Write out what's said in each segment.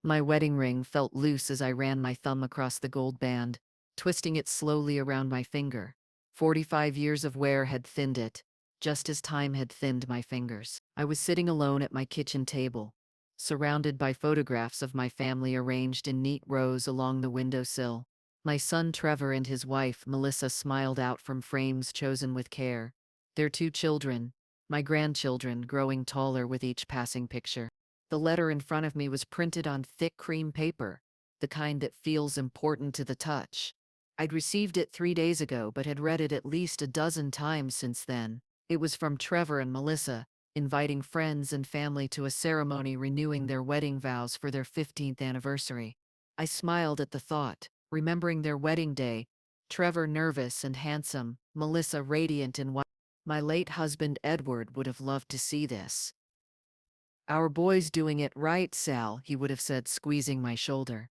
My wedding ring felt loose as I ran my thumb across the gold band, twisting it slowly around my finger. 45 years of wear had thinned it, just as time had thinned my fingers. I was sitting alone at my kitchen table, surrounded by photographs of my family arranged in neat rows along the windowsill. My son Trevor and his wife Melissa smiled out from frames chosen with care. Their two children, my grandchildren, growing taller with each passing picture. The letter in front of me was printed on thick cream paper, the kind that feels important to the touch. I'd received it 3 days ago, but had read it at least a dozen times since then. It was from Trevor and Melissa, inviting friends and family to a ceremony renewing their wedding vows for their 15th anniversary. I smiled at the thought, remembering their wedding day, Trevor nervous and handsome, Melissa radiant in white. My late husband Edward would have loved to see this. "Our boy's doing it right, Sal," he would have said, squeezing my shoulder.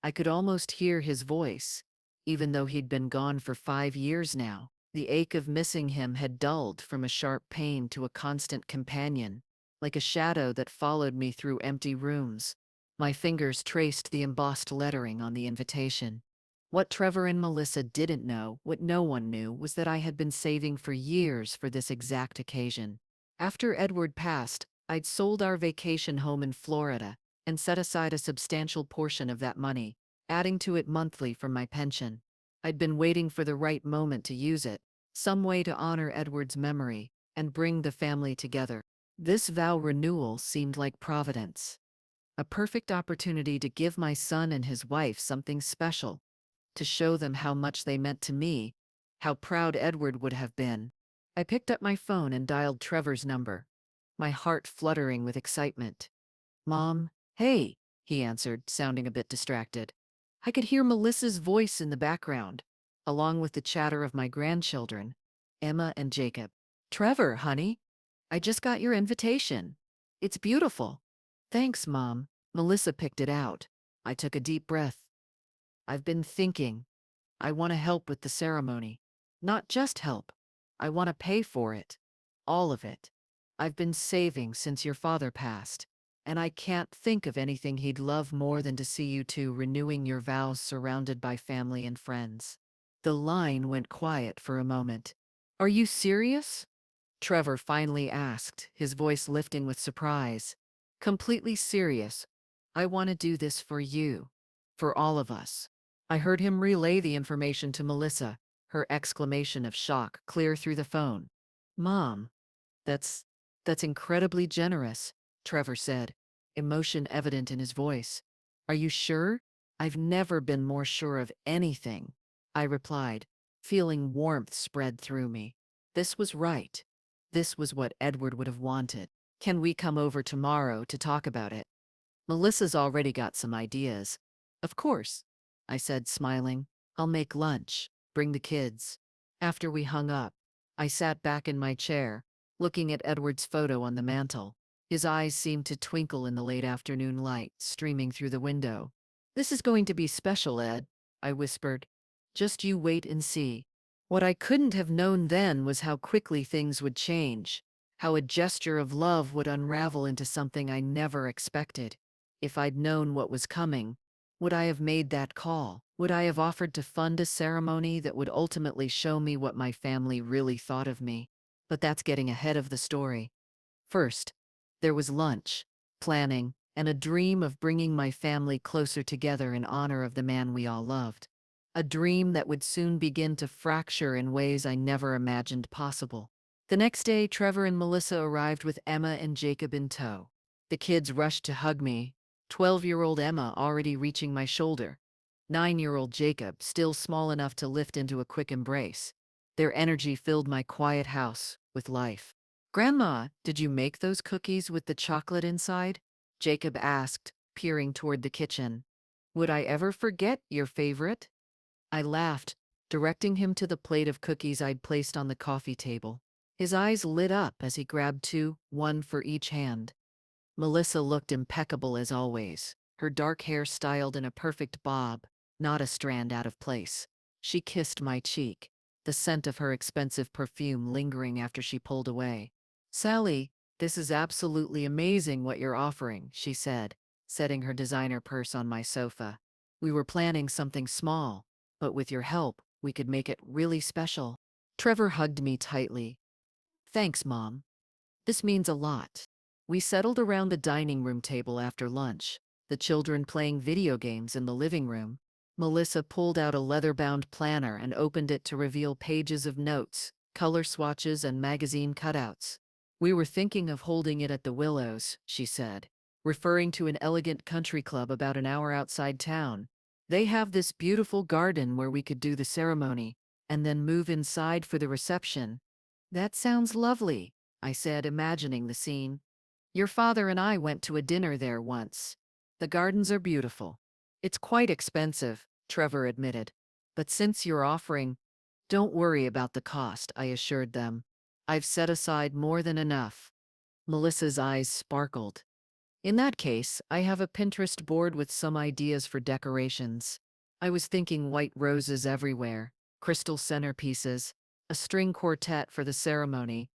I could almost hear his voice, even though he'd been gone for 5 years now. The ache of missing him had dulled from a sharp pain to a constant companion, like a shadow that followed me through empty rooms. My fingers traced the embossed lettering on the invitation. What Trevor and Melissa didn't know, what no one knew, was that I had been saving for years for this exact occasion. After Edward passed, I'd sold our vacation home in Florida and set aside a substantial portion of that money, adding to it monthly from my pension. I'd been waiting for the right moment to use it, some way to honor Edward's memory and bring the family together. This vow renewal seemed like providence, a perfect opportunity to give my son and his wife something special, to show them how much they meant to me, how proud Edward would have been. I picked up my phone and dialed Trevor's number, my heart fluttering with excitement. "Mom, hey," he answered, sounding a bit distracted. I could hear Melissa's voice in the background, along with the chatter of my grandchildren, Emma and Jacob. "Trevor, honey, I just got your invitation. It's beautiful." "Thanks, Mom." Melissa picked it out. I took a deep breath. "I've been thinking. I want to help with the ceremony. Not just help. I want to pay for it. All of it. I've been saving since your father passed, and I can't think of anything he'd love more than to see you two renewing your vows surrounded by family and friends." The line went quiet for a moment. "Are you serious?" Trevor finally asked, his voice lifting with surprise. "Completely serious. I want to do this for you. For all of us." I heard him relay the information to Melissa, her exclamation of shock clear through the phone. "Mom, that's that's incredibly generous," Trevor said, emotion evident in his voice. "Are you sure?" "I've never been more sure of anything," I replied, feeling warmth spread through me. This was right. This was what Edward would have wanted. "Can we come over tomorrow to talk about it?" "Melissa's already got some ideas." "Of course," I said, smiling. "I'll make lunch. Bring the kids." After we hung up, I sat back in my chair, looking at Edward's photo on the mantel. His eyes seemed to twinkle in the late afternoon light streaming through the window. "This is going to be special, Ed," I whispered. "Just you wait and see." What I couldn't have known then was how quickly things would change, how a gesture of love would unravel into something I never expected. If I'd known what was coming, would I have made that call? Would I have offered to fund a ceremony that would ultimately show me what my family really thought of me? But that's getting ahead of the story. First, there was lunch, planning, and a dream of bringing my family closer together in honor of the man we all loved. A dream that would soon begin to fracture in ways I never imagined possible. The next day, Trevor and Melissa arrived with Emma and Jacob in tow. The kids rushed to hug me, 12-year-old Emma already reaching my shoulder, 9-year-old Jacob still small enough to lift into a quick embrace. Their energy filled my quiet house with life. "Grandma, did you make those cookies with the chocolate inside?" Jacob asked, peering toward the kitchen. "Would I ever forget your favorite?" I laughed, directing him to the plate of cookies I'd placed on the coffee table. His eyes lit up as he grabbed two, one for each hand. Melissa looked impeccable as always, her dark hair styled in a perfect bob, not a strand out of place. She kissed my cheek, the scent of her expensive perfume lingering after she pulled away. "Sally, this is absolutely amazing what you're offering," she said, setting her designer purse on my sofa. We were planning something small, but with your help, we could make it really special. Trevor hugged me tightly. Thanks, Mom. This means a lot. We settled around the dining room table after lunch, the children playing video games in the living room. Melissa pulled out a leather-bound planner and opened it to reveal pages of notes, color swatches, and magazine cutouts. We were thinking of holding it at the Willows, she said, referring to an elegant country club about an hour outside town. They have this beautiful garden where we could do the ceremony and then move inside for the reception. That sounds lovely, I said, imagining the scene. Your father and I went to a dinner there once. The gardens are beautiful. It's quite expensive, Trevor admitted. But since you're offering, don't worry about the cost, I assured them. I've set aside more than enough. Melissa's eyes sparkled. In that case, I have a Pinterest board with some ideas for decorations. I was thinking white roses everywhere, crystal centerpieces, a string quartet for the ceremony.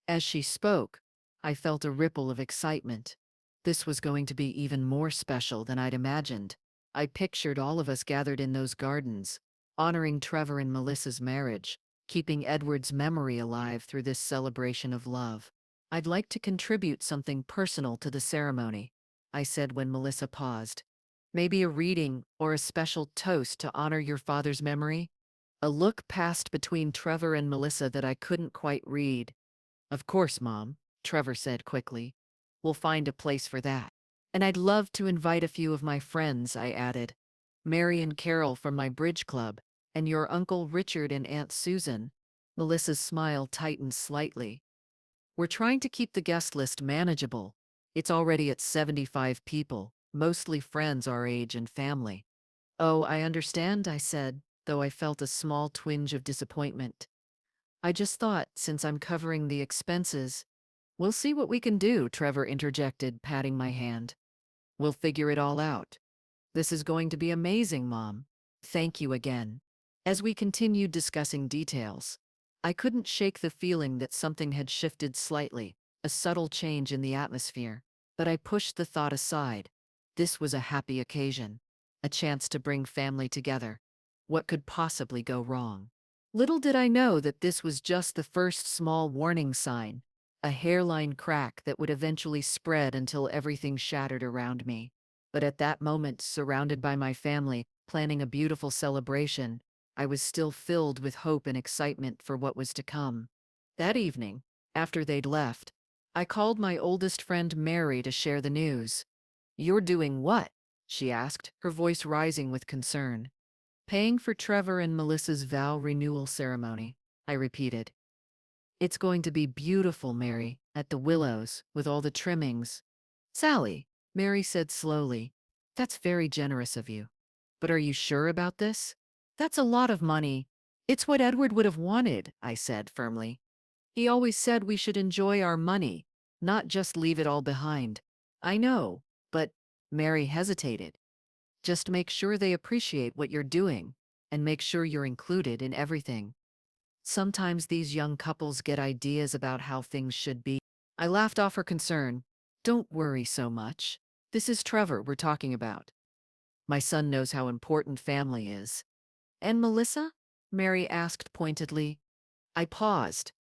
As she spoke, I felt a ripple of excitement. This was going to be even more special than I'd imagined. I pictured all of us gathered in those gardens, honoring Trevor and Melissa's marriage, keeping Edward's memory alive through this celebration of love. I'd like to contribute something personal to the ceremony, I said when Melissa paused. Maybe a reading or a special toast to honor your father's memory? A look passed between Trevor and Melissa that I couldn't quite read. Of course, Mom, Trevor said quickly. We'll find a place for that. And I'd love to invite a few of my friends, I added. Mary and Carol from my bridge club, and your Uncle Richard and Aunt Susan. Melissa's smile tightened slightly. We're trying to keep the guest list manageable. It's already at 75 people, mostly friends our age and family. Oh, I understand, I said, though I felt a small twinge of disappointment. I just thought, since I'm covering the expenses, we'll see what we can do, Trevor interjected, patting my hand. We'll figure it all out. This is going to be amazing, Mom. Thank you again. As we continued discussing details, I couldn't shake the feeling that something had shifted slightly, a subtle change in the atmosphere. But I pushed the thought aside. This was a happy occasion, a chance to bring family together. What could possibly go wrong? Little did I know that this was just the first small warning sign, a hairline crack that would eventually spread until everything shattered around me. But at that moment, surrounded by my family, planning a beautiful celebration, I was still filled with hope and excitement for what was to come. That evening, after they'd left, I called my oldest friend Mary to share the news. You're doing what? She asked, her voice rising with concern. Paying for Trevor and Melissa's vow renewal ceremony, I repeated. It's going to be beautiful, Mary, at the Willows, with all the trimmings. Sally, Mary said slowly, that's very generous of you. But are you sure about this? That's a lot of money. It's what Edward would have wanted, I said firmly. He always said we should enjoy our money, not just leave it all behind. I know, but Mary hesitated. Just make sure they appreciate what you're doing, and make sure you're included in everything. Sometimes these young couples get ideas about how things should be. I laughed off her concern. Don't worry so much. This is Trevor we're talking about. My son knows how important family is. And Melissa? Mary asked pointedly. I paused.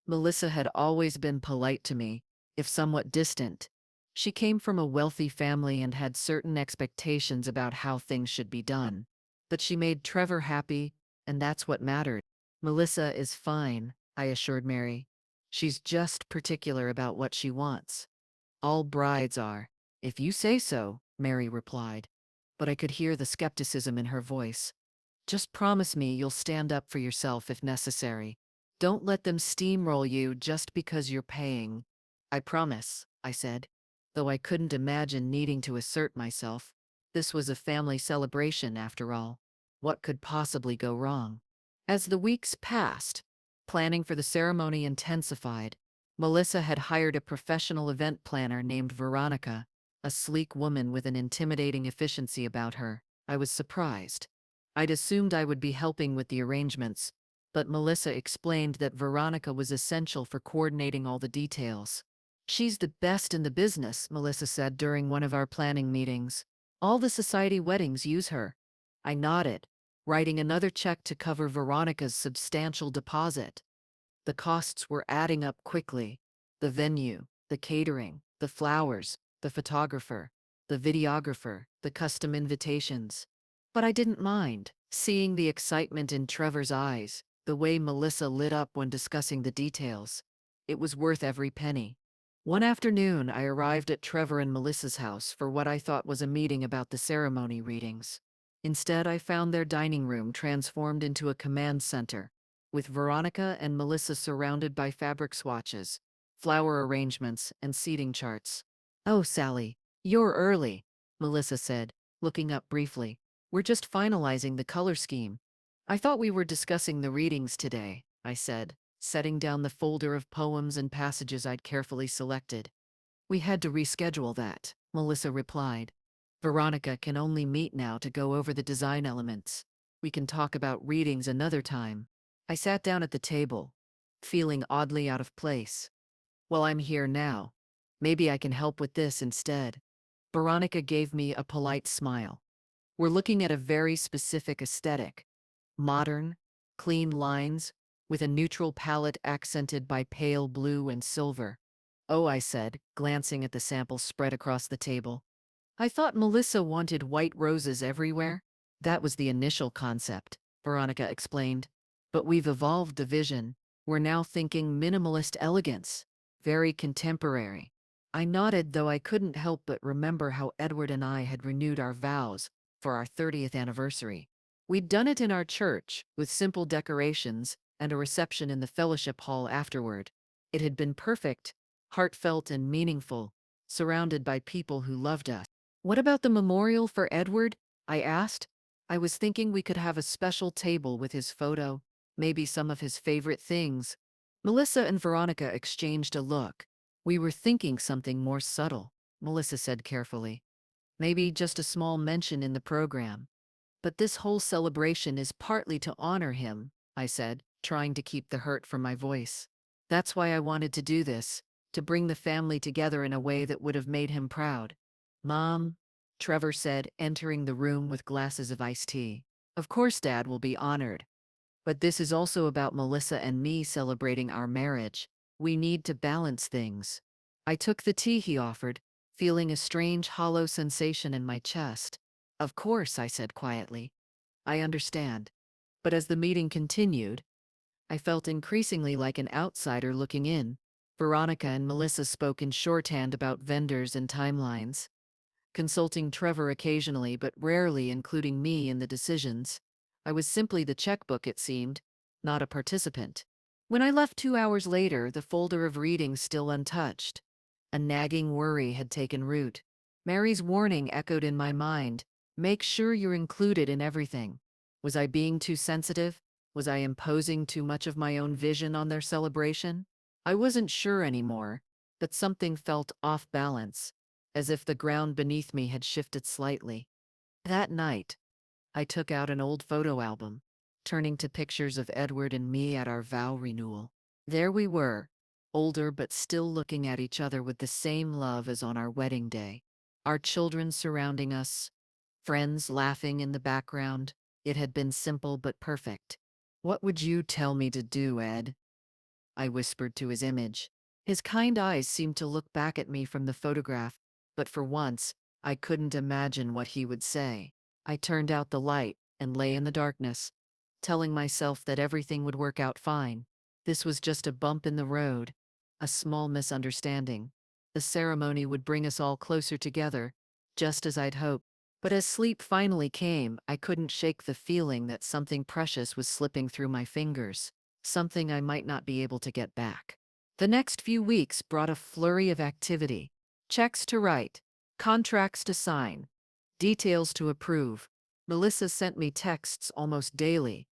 Melissa had always been polite to me, if somewhat distant. She came from a wealthy family and had certain expectations about how things should be done. But she made Trevor happy, and that's what mattered. Melissa is fine, I assured Mary. She's just particular about what she wants. All brides are. If you say so, Mary replied. But I could hear the skepticism in her voice. Just promise me you'll stand up for yourself if necessary. Don't let them steamroll you just because you're paying. I promise, I said, though I couldn't imagine needing to assert myself. This was a family celebration, after all. What could possibly go wrong? As the weeks passed, planning for the ceremony intensified. Melissa had hired a professional event planner named Veronica, a sleek woman with an intimidating efficiency about her. I was surprised. I'd assumed I would be helping with the arrangements, but Melissa explained that Veronica was essential for coordinating all the details. She's the best in the business, Melissa said during one of our planning meetings. All the society weddings use her. I nodded, writing another check to cover Veronica's substantial deposit. The costs were adding up quickly. The venue, the catering, the flowers, the photographer, the videographer, the custom invitations. But I didn't mind, seeing the excitement in Trevor's eyes, the way Melissa lit up when discussing the details. It was worth every penny. One afternoon, I arrived at Trevor and Melissa's house for what I thought was a meeting about the ceremony readings. Instead, I found their dining room transformed into a command center, with Veronica and Melissa surrounded by fabric swatches, flower arrangements, and seating charts. "Oh, Sally, you're early," Melissa said, looking up briefly. "We're just finalizing the color scheme." "I thought we were discussing the readings today," I said, setting down the folder of poems and passages I'd carefully selected. "We had to reschedule that," Melissa replied. "Veronica can only meet now to go over the design elements. We can talk about readings another time." I sat down at the table, feeling oddly out of place. "Well, I'm here now. Maybe I can help with this instead." Veronica gave me a polite smile. "We're looking at a very specific aesthetic. Modern, clean lines, with a neutral palette accented by pale blue and silver." "Oh," I said, glancing at the sample spread across the table. "I thought Melissa wanted white roses everywhere." "That was the initial concept," Veronica explained. "But we've evolved the vision. We're now thinking minimalist elegance. Very contemporary." I nodded, though I couldn't help but remember how Edward and I had renewed our vows for our 30th anniversary. We'd done it in our church, with simple decorations and a reception in the fellowship hall afterward. It had been perfect, heartfelt and meaningful, surrounded by people who loved us. "What about the memorial for Edward?" I asked. "I was thinking we could have a special table with his photo, maybe some of his favorite things." Melissa and Veronica exchanged a look. "We were thinking something more subtle," Melissa said carefully. "Maybe just a small mention in the program. But this whole celebration is partly to honor him," I said, trying to keep the hurt from my voice. "That's why I wanted to do this, to bring the family together in a way that would have made him proud." "Mom," Trevor said, entering the room with glasses of iced tea. "Of course Dad will be honored. But this is also about Melissa and me celebrating our marriage. We need to balance things." I took the tea he offered, feeling a strange hollow sensation in my chest. "Of course," I said quietly. "I understand." But as the meeting continued, I felt increasingly like an outsider looking in. Veronica and Melissa spoke in shorthand about vendors and timelines, consulting Trevor occasionally but rarely including me in the decisions. I was simply the checkbook, it seemed, not a participant. When I left 2 hours later, the folder of readings still untouched. A nagging worry had taken root. Mary's warning echoed in my mind: "Make sure you're included in everything." Was I being too sensitive? Was I imposing too much of my own vision on their celebration? I wasn't sure anymore, but something felt off balance, as if the ground beneath me had shifted slightly. That night, I took out an old photo album, turning to pictures of Edward and me at our vow renewal. There we were, older but still looking at each other with the same love as on our wedding day. Our children surrounding us, friends laughing in the background. It had been simple but perfect. "What would you tell me to do, Ed?" I whispered to his image. His kind eyes seemed to look back at me from the photograph, but for once, I couldn't imagine what he would say. I turned out the light and lay in the darkness, telling myself that everything would work out fine. This was just a bump in the road, a small misunderstanding. The ceremony would bring us all closer together, just as I'd hoped. But as sleep finally came, I couldn't shake the feeling that something precious was slipping through my fingers, something I might not be able to get back. The next few weeks brought a flurry of activity: checks to write, contracts to sign, details to approve. Melissa sent me texts almost daily,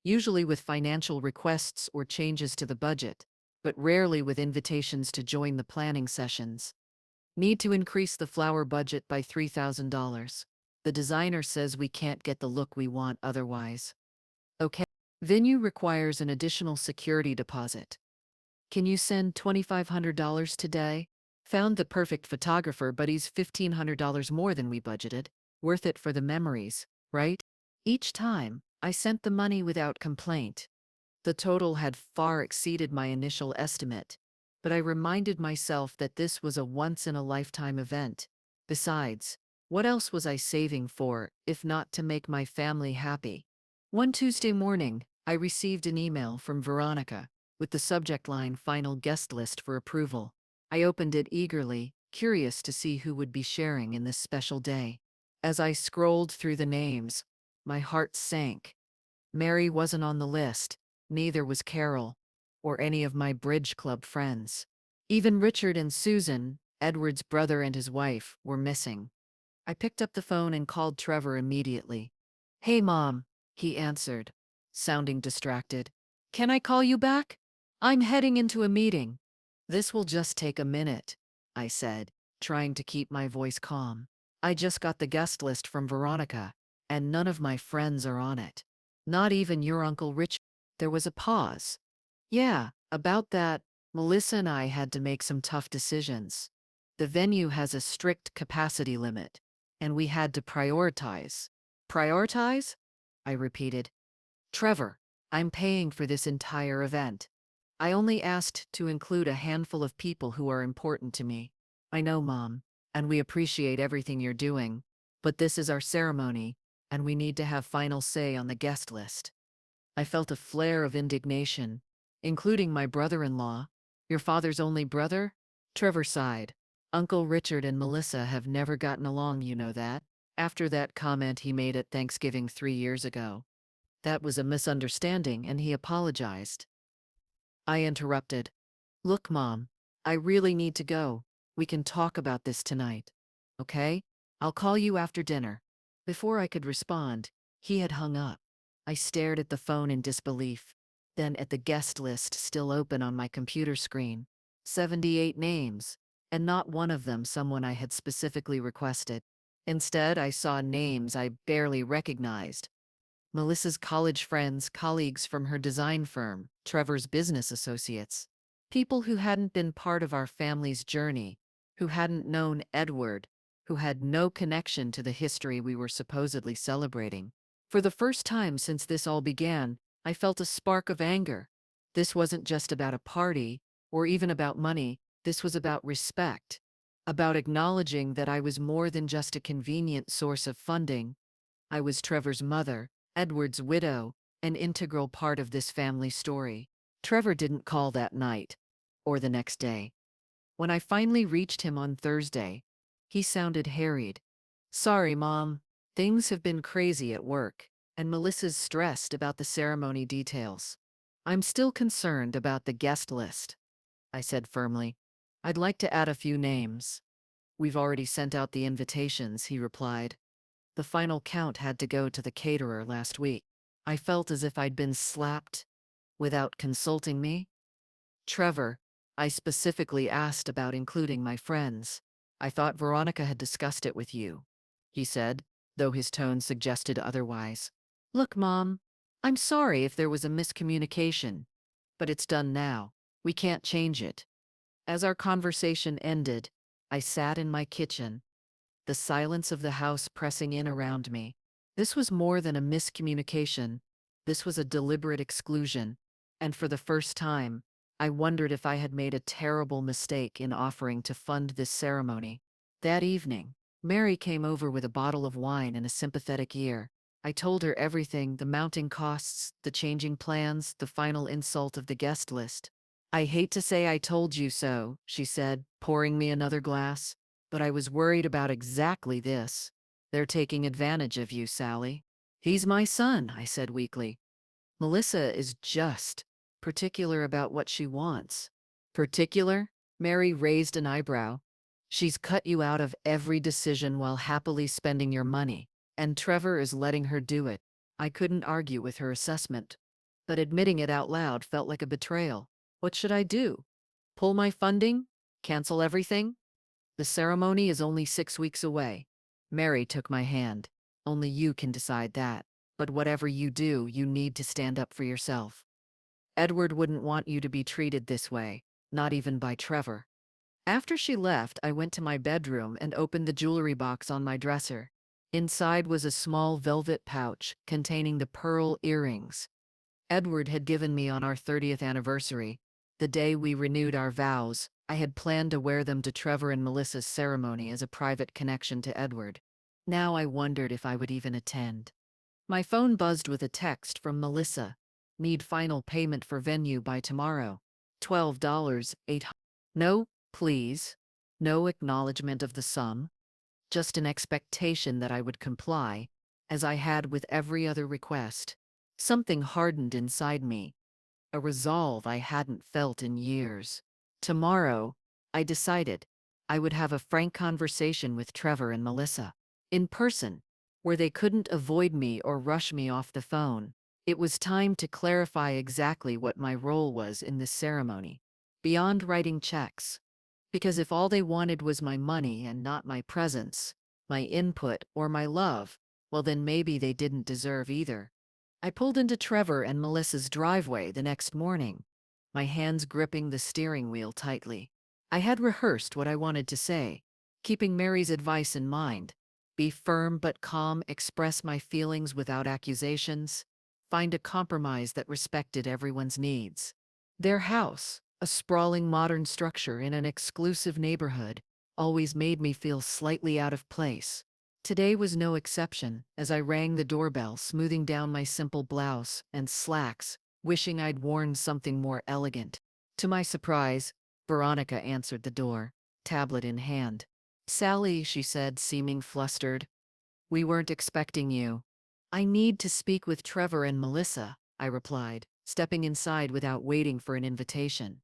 usually with financial requests or changes to the budget, but rarely with invitations to join the planning sessions. "Need to increase the flower budget by $3,000. The designer says we can't get the look we want otherwise." "Okay. Venue requires an additional security deposit. Can you send $2,500 today?" Found the perfect photographer, but he's $1,500 more than we budgeted. Worth it for the memories, right? Each time, I sent the money without complaint. The total had far exceeded my initial estimate, but I reminded myself that this was a once-in-a-lifetime event. Besides, what else was I saving for, if not to make my family happy? One Tuesday morning, I received an email from Veronica with the subject line "Final Guest List for Approval." I opened it eagerly, curious to see who would be sharing in this special day. As I scrolled through the names, my heart sank. Mary wasn't on the list, neither was Carol, or any of my bridge club friends. Even Richard and Susan, Edward's brother and his wife, were missing. I picked up the phone and called Trevor immediately. "Hey, Mom," he answered, sounding distracted. "Can I call you back? I'm heading into a meeting." "This will just take a minute," I said, trying to keep my voice calm. "I just got the guest list from Veronica, and none of my friends are on it. Not even your Uncle Rich." There was a pause. "Yeah, about that, Melissa and I had to make some tough decisions. The venue has a strict capacity limit, and we had to prioritize." "Prioritize?" I repeated. "Trevor, I'm paying for this entire event. I only asked to include a handful of people who are important to me." "I know, Mom, and we appreciate everything you're doing, but this is our ceremony, and we need to have final say on the guest list." I felt a flare of indignation. "Including my brother-in-law? Your father's only brother?" Trevor sighed. "Uncle Richard and Melissa have never gotten along, you know that. After that comment he made at Thanksgiving 3 years ago. That was a misunderstanding and he apologized." I interrupted. "Look, Mom, I really need to go. We can talk about this tonight. Okay? I'll call you after dinner." Before I could respond, he had hung up. I stared at the phone in disbelief, then at the guest list still open on my computer screen. 78 names, and not one of them someone I had specifically requested. Instead, I saw names I barely recognized. Melissa's college friends, colleagues from her design firm, Trevor's business associates. People who hadn't been part of our family's journey, who hadn't known Edward, who had no connection to the history we were supposedly celebrating. For the first time since this all began, I felt a spark of anger. This wasn't just about a party, or even about money, this was about respect. About acknowledging that I was more than just a convenient source of funding. I was Trevor's mother, Edward's widow, an integral part of this family story. Trevor didn't call that night, or the next day. When I finally reached him on Thursday, he sounded harried. "Sorry, Mom. Things have been crazy at work, and Melissa's stressed about the ceremony details. I'm still concerned about the guest list," I said firmly. "I'd like to add a few names." "We've already sent out the invitations," he replied. "The final count had to go to the caterer last week." I felt as if I'd been slapped without consulting me. "Trevor, I specifically asked about including my friends. I thought Veronica had discussed it with you," he said, though his tone suggested otherwise. "Look, Mom, I'm sorry if there was a miscommunication, but it's done now. We can't change it." As our conversation ended, I sat in my kitchen, the silence of the house pressing in around me. This was more than a miscommunication. This was a deliberate exclusion. And for the first time, I wondered if I had made a terrible mistake in offering to fund this ceremony. That evening, Mary came over with a bottle of wine and a sympathetic ear. I told her everything: the mounting costs, the changing plans, the final insult of the guest list. "I hate to say I told you so," she said, pouring me another glass. "But I was worried about exactly this. They're taking advantage of you, Sally." "He's my son," I said weakly. "Melissa is just particular about what she wants." "Particular?" Mary raised an eyebrow. "She's cut you out of every decision while happily spending your money, and Trevor is letting her do it." I couldn't argue with her assessment, but admitting it out loud felt like a betrayal. What should I do? Pull my funding? Cancel everything? "The ceremony is only 6 weeks away." Mary took my hand. "Only you can decide that. But whatever you do, you need to stand up for yourself. Edward wouldn't want you to be treated this way, not even by Trevor." After she left, I went to my bedroom and opened the jewelry box on my dresser. Inside was a small velvet pouch containing the pearl earrings Edward had given me on our 30th anniversary. The day we renewed our vows, I had planned to wear them to Trevor and Melissa's ceremony as a private connection to Edward. Now I wondered if I would even attend. My phone buzzed with a text from Melissa. Need final payment for venue by tomorrow. $12, 800. No, please. No acknowledgement of the sum. Just an expectation that I would comply, as I had with every other request. Something hardened inside me, a resolve I hadn't felt in years. Tomorrow, I decided, I would have a frank conversation with Trevor and Melissa. In person, where they couldn't avoid me or rush me off the phone. It was time to clarify exactly what my role was in this ceremony. Beyond writing checks. Because if all they wanted was my money and not my presence, my input, or my love, well, then maybe they didn't deserve either. I pulled into Trevor and Melissa's driveway the next morning, my hands gripping the steering wheel tightly. I had rehearsed what I wanted to say, keeping Mary's advice in mind. Be firm but calm, express my feelings without accusations, find a compromise that respected everyone's needs. Their house, a sprawling modern structure in an exclusive neighborhood, always made me feel slightly out of place. Today was no exception, as I rang the doorbell, smoothing down my simple blouse and slacks, wishing I'd worn something more elegant. To my surprise, Veronica answered the door, tablet in hand. Sally, she said, seeming flustered. We weren't expecting you. I need to speak with Trevor and Melissa, I replied, stepping inside without waiting for an invitation.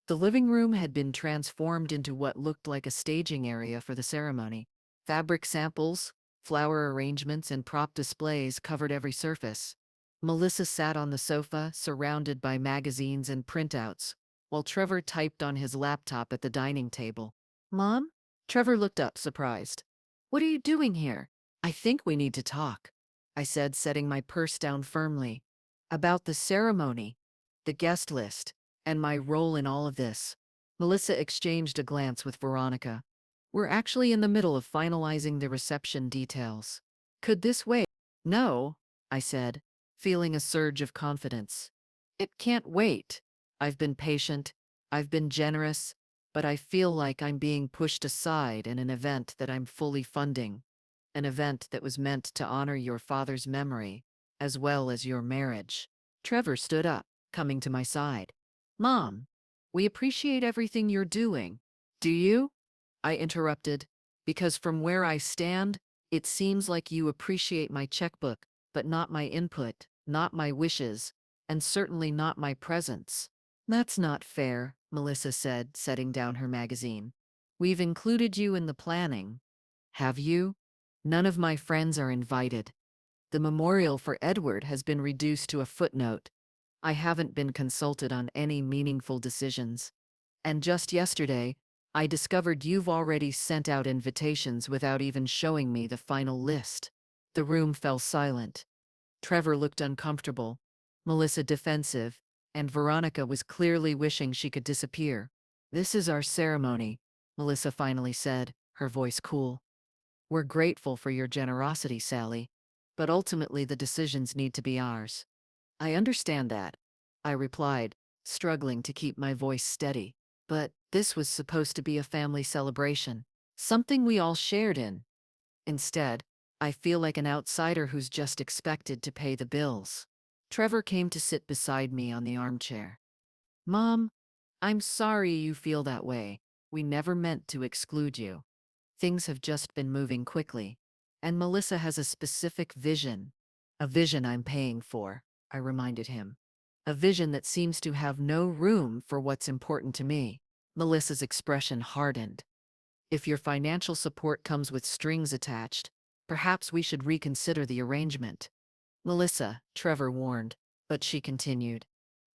The living room had been transformed into what looked like a staging area for the ceremony. Fabric samples, flower arrangements, and prop displays covered every surface. Melissa sat on the sofa, surrounded by magazines and printouts, while Trevor typed on his laptop at the dining table. Mom? Trevor looked up, surprised. What are you doing here? I think we need to talk, I said, setting my purse down firmly. About the ceremony, the guest list, and my role in all of this. Melissa exchanged a glance with Veronica. We're actually in the middle of finalizing the reception details. Could this wait? No, I said, feeling a surge of confidence. It can't wait. I've been patient, I've been generous, but I feel like I'm being pushed aside in an event that I'm fully funding. An event that was meant to honor your father's memory, as well as your marriage. Trevor stood up, coming to my side. Mom, we appreciate everything you're doing. Do you? I interrupted, because from where I stand, it seems like you appreciate my checkbook, but not my input, not my wishes, and certainly not my presence. That's not fair, Melissa said, setting down her magazine. We've included you in the planning. Have you? None of my friends are invited. The memorial for Edward has been reduced to a footnote. I haven't been consulted on any meaningful decisions. And just yesterday, I discovered you've already sent out invitations without even showing me the final list. The room fell silent. Trevor looked uncomfortable, Melissa defensive, and Veronica was clearly wishing she could disappear. This is our ceremony, Melissa finally said, her voice cool. We're grateful for your generosity, Sally, but ultimately the decisions need to be ours. I understand that, I replied, struggling to keep my voice steady. But this was supposed to be a family celebration, something we all shared in. Instead, I feel like an outsider who's just expected to pay the bills. Trevor came to sit beside me on the armchair. Mom, I'm sorry you feel that way. We never meant to exclude you. Things have just been moving quickly. And Melissa has a specific vision. A vision I'm paying for, I reminded him. A vision that seems to have no room for what's important to me. Melissa's expression hardened. If your financial support comes with strings attached, perhaps we should reconsider the arrangement. Melissa, Trevor warned, but she continued.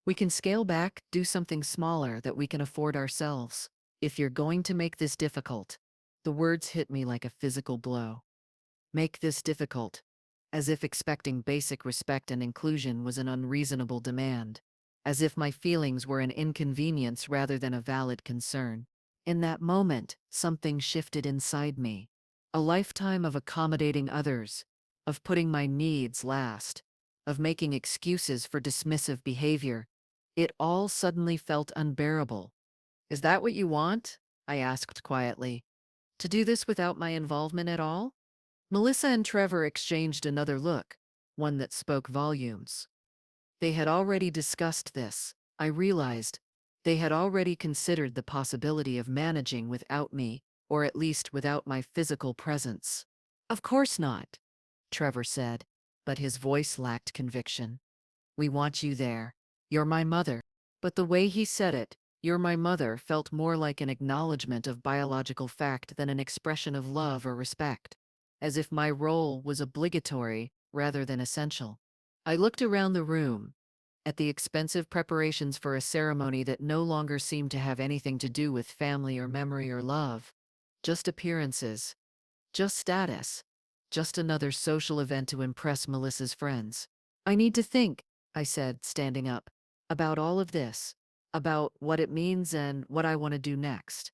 We can scale back, do something smaller that we can afford ourselves. If you're going to make this difficult. The words hit me like a physical blow. Make this difficult. As if expecting basic respect and inclusion was an unreasonable demand. As if my feelings were an inconvenience rather than a valid concern. In that moment, something shifted inside me. A lifetime of accommodating others, of putting my needs last, of making excuses for dismissive behavior. It all suddenly felt unbearable. Is that what you want? I asked quietly. To do this without my involvement at all? Melissa and Trevor exchanged another look, one that spoke volumes. They had already discussed this. I realized they had already considered the possibility of managing without me, or at least without my physical presence. Of course not, Trevor said, but his voice lacked conviction. We want you there. You're my mother. But the way he said it, you're my mother, felt more like an acknowledgement of biological fact than an expression of love or respect, as if my role was obligatory rather than essential. I looked around the room, at the expensive preparations for a ceremony that no longer seemed to have anything to do with family or memory or love. Just appearances, just status, just another social event to impress Melissa's friends. I need to think, I said, standing up, about all of this, about what it means and what I want to do next.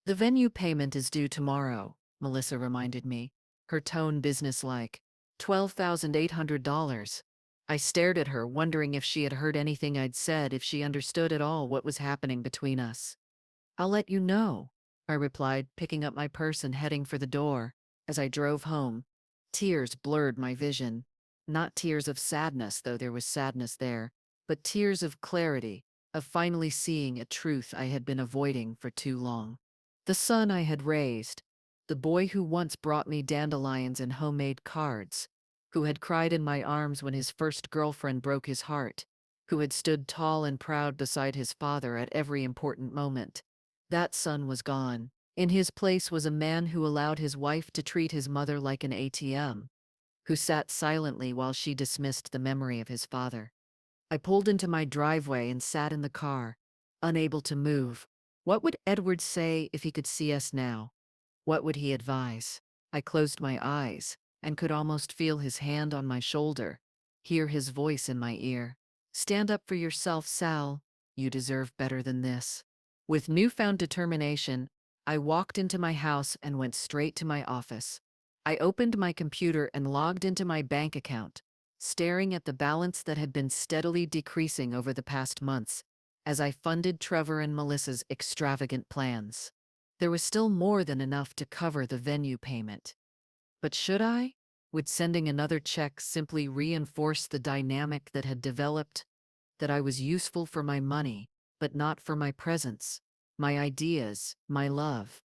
The venue payment is due tomorrow, Melissa reminded me, her tone businesslike. $12,800. I stared at her, wondering if she had heard anything I'd said, if she understood at all what was happening between us. I'll let you know, I replied, picking up my purse and heading for the door. As I drove home, tears blurred my vision. Not tears of sadness, though there was sadness there, but tears of clarity, of finally seeing a truth I had been avoiding for too long. The son I had raised, the boy who once brought me dandelions and homemade cards, who had cried in my arms when his first girlfriend broke his heart, who had stood tall and proud beside his father at every important moment. That son was gone. In his place was a man who allowed his wife to treat his mother like an ATM, who sat silently while she dismissed the memory of his father. I pulled into my driveway and sat in the car, unable to move. What would Edward say if he could see us now? What would he advise? I closed my eyes and could almost feel his hand on my shoulder, hear his voice in my ear. Stand up for yourself, Sal. You deserve better than this. With newfound determination, I walked into my house and went straight to my office. I opened my computer and logged into my bank account, staring at the balance that had been steadily decreasing over the past months as I funded Trevor and Melissa's extravagant plans. There was still more than enough to cover the venue payment. But should I? Would sending another check simply reinforce the dynamic that had developed? That I was useful for my money, but not for my presence, my ideas, my love.